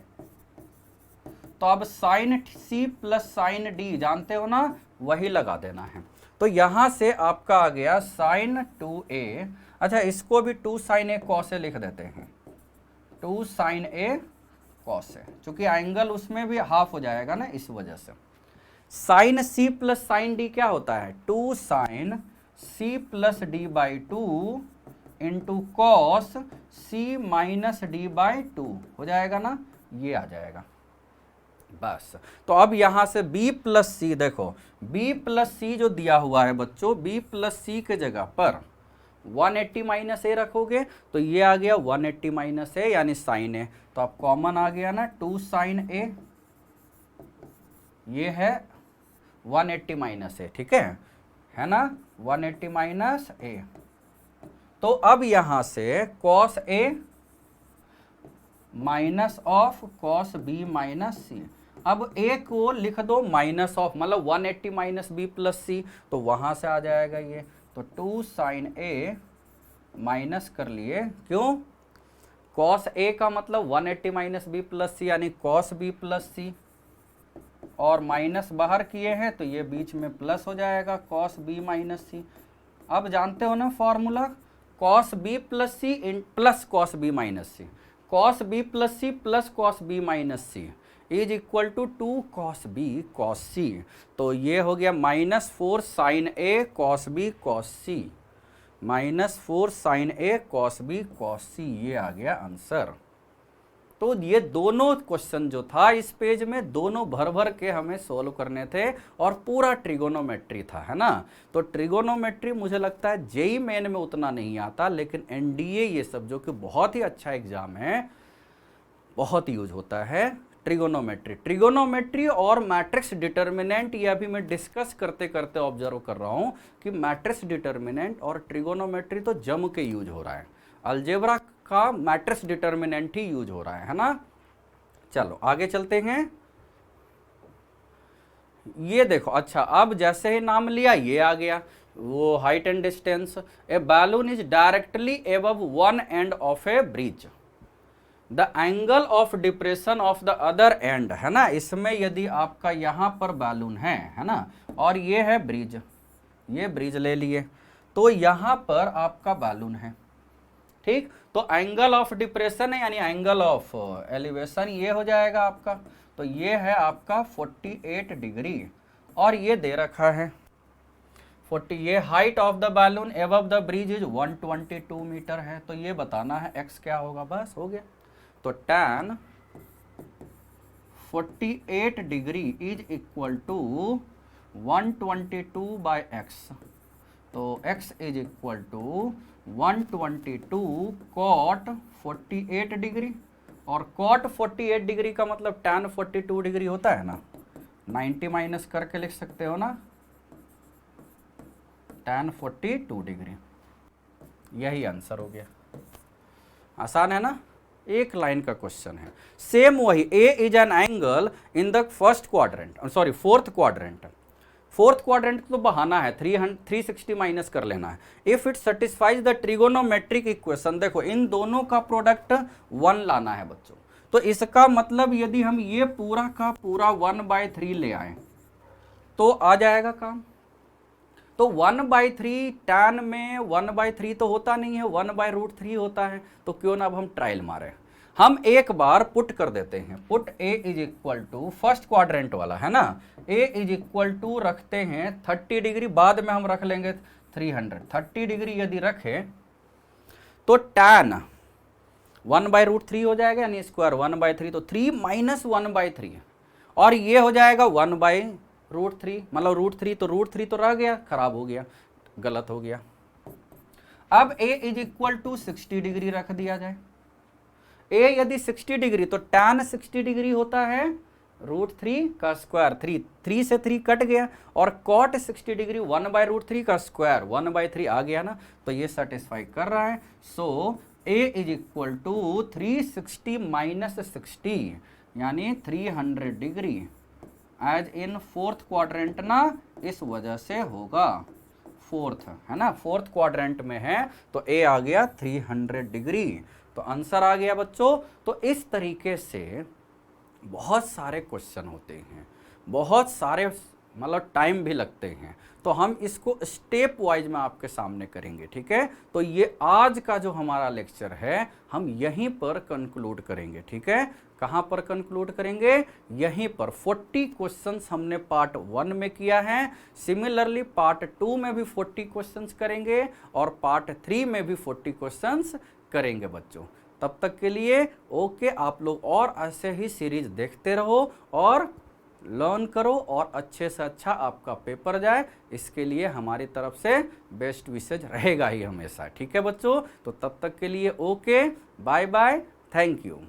तो अब sine c plus sine d जानते हो ना, वही लगा देना है। तो यहां से आपका आ गया साइन 2a, अच्छा इसको भी 2 साइन a कॉस a लिख देते हैं, 2 साइन a कॉस a, चूंकि एंगल उसमें भी हाफ हो जाएगा ना इस वजह से। Sine c plus sine d क्या होता है, 2 sine c plus d by 2 into cos c minus d by 2 हो जाएगा ना, ये आ जाएगा बस। तो अब यहां से b प्लस सी, देखो b प्लस सी जो दिया हुआ है बच्चों, b प्लस सी के जगह पर 180 माइनस ए रखोगे तो ये आ गया 180 माइनस ए यानी साइन ए, तो अब कॉमन आ गया ना 2 साइन ए, ये है 180 माइनस ए, ठीक है ना, 180 माइनस ए, तो अब यहां से cos A minus of cos B minus C, अब ए को लिख दो माइनस ऑफ, मतलब 180 माइनस बी प्लस सी, तो वहां से आ जाएगा ये, तो 2 साइन ए माइनस कर लिए, क्यों, कॉस ए का मतलब 180 माइनस बी प्लस सी यानी कॉस बी प्लस सी, और माइनस बाहर किए हैं तो ये बीच में प्लस हो जाएगा कॉस बी माइनस सी। अब जानते हो ना formula, cos B plus C इन plus cos B minus C, cos B plus C plus cos B minus C is equal to 2 cos B cos C. तो ये हो गया -4 sine A cos B cos C, -4 sine A cos B cos C, ये आ गया answer. तो ये दोनों क्वेश्चन जो था इस पेज में, दोनों भर भर के हमें सोल्व करने थे और पूरा ट्रिगोनोमेट्री था, है ना। तो ट्रिगोनोमेट्री मुझे लगता है जेई मेन में उतना नहीं आता, लेकिन एनडीए ये सब जो कि बहुत ही अच्छा एग्जाम है, बहुत यूज होता है ट्रिगोनोमेट्री और मैट्रिक्स डिटर्मिनेंट। ये अभी मैं डिस्कस करते करते ऑब्जर्व कर रहा हूँ कि मैट्रिक्स डिटर्मिनेंट और ट्रिगोनोमेट्री तो जम के यूज हो रहा है, अलजेब्रा का मैट्रिक्स डिटर्मिनेंट ही यूज हो रहा है ना। चलो आगे चलते हैं। ये देखो, अच्छा अब जैसे ही नाम लिया ये आ गया, वो height and distance, A balloon is directly above one end of A bridge, the angle of depression of the other and, है ना। इसमें यदि आपका यहां पर बैलून है ना, और ये है ब्रिज, ये ब्रिज ले लिए, तो यहां पर आपका बैलून है, ठीक। तो एंगल ऑफ डिप्रेशन है यानी एंगल ऑफ एलिवेशन ये हो जाएगा आपका, तो ये है आपका 48 डिग्री, और ये दे रखा है 40, ये height of the balloon above the bridge is 122 metre है, तो ये बताना है एक्स क्या होगा, बस हो गया। तो tan 48 degree is equal to 122 by x, तो x is equal to 122 cot 48 degree, और कॉट 48 डिग्री का मतलब tan 42 डिग्री होता है ना, 90 माइनस करके लिख सकते हो ना, tan 42 डिग्री, यही आंसर हो गया। आसान है ना, एक लाइन का क्वेश्चन है। सेम वही, A is an angle in the first quadrant, sorry fourth quadrant, fourth quadrant तो बहाना है, 360 माइनस कर लेना है। If it satisfies the trigonometric equation, देखो इन दोनों का प्रोडक्ट 1 लाना है बच्चों, तो इसका मतलब यदि हम ये पूरा का पूरा 1/3 ले आए तो आ जाएगा काम। तो 1/3 tan में 1/3 तो होता नहीं है, 1/√3 होता है, तो क्यों ना अब हम ट्रायल मारे, हम एक बार पुट कर देते हैं, put a is equal to first quadrant वाला है ना, a इज इक्वल टू रखते हैं 30 डिग्री, बाद में हम रख लेंगे 300, 30 डिग्री यदि रखे तो tan 1/√3 हो जाएगा, यानी स्क्वायर 1/3, तो 3 माइनस 1/3, और ये हो जाएगा 1/√3, मतलब √3, तो √3 तो रह गया, खराब हो गया, गलत हो गया। अब a is equal to 60 degree रख दिया जाए, a यदि 60 डिग्री तो tan 60 डिग्री होता है √3 का स्क्वायर, 3 से 3 कट गया, और cot 60 डिग्री 1/√3 का स्क्वायर 1/3 आ गया ना, तो ये सेटिस्फाई कर रहा है। So a is equal to 360 minus 60 यानी 300 degree, as in fourth quadrant ना, इस वजह से होगा, फोर्थ है ना, फोर्थ क्वाड्रेंट में है, तो a आ गया 300 डिग्री, तो आंसर आ गया बच्चों। तो इस तरीके से बहुत सारे क्वेश्चन होते हैं, बहुत सारे मतलब टाइम भी लगते हैं, तो हम इसको स्टेप वाइज में आपके सामने करेंगे, ठीक है। तो ये आज का जो हमारा लेक्चर है हम यहीं पर कंक्लूड करेंगे, ठीक है। कहाँ पर कंक्लूड करेंगे, यहीं पर। 40 क्वेश्चंस हमने पार्ट 1 में किया है, सिमिलरली पार्ट 2 में भी 40 क्वेश्चंस करेंगे, और पार्ट 3 में भी 40 क्वेश्चंस करेंगे बच्चों। तब तक के लिए ओके, आप लोग और ऐसे ही सीरीज देखते रहो और लर्न करो, और अच्छे से अच्छा आपका पेपर जाए, इसके लिए हमारी तरफ से बेस्ट विशेज रहेगा ही हमेशा, ठीक है बच्चों। तो तब तक के लिए okay, bye bye, thank you.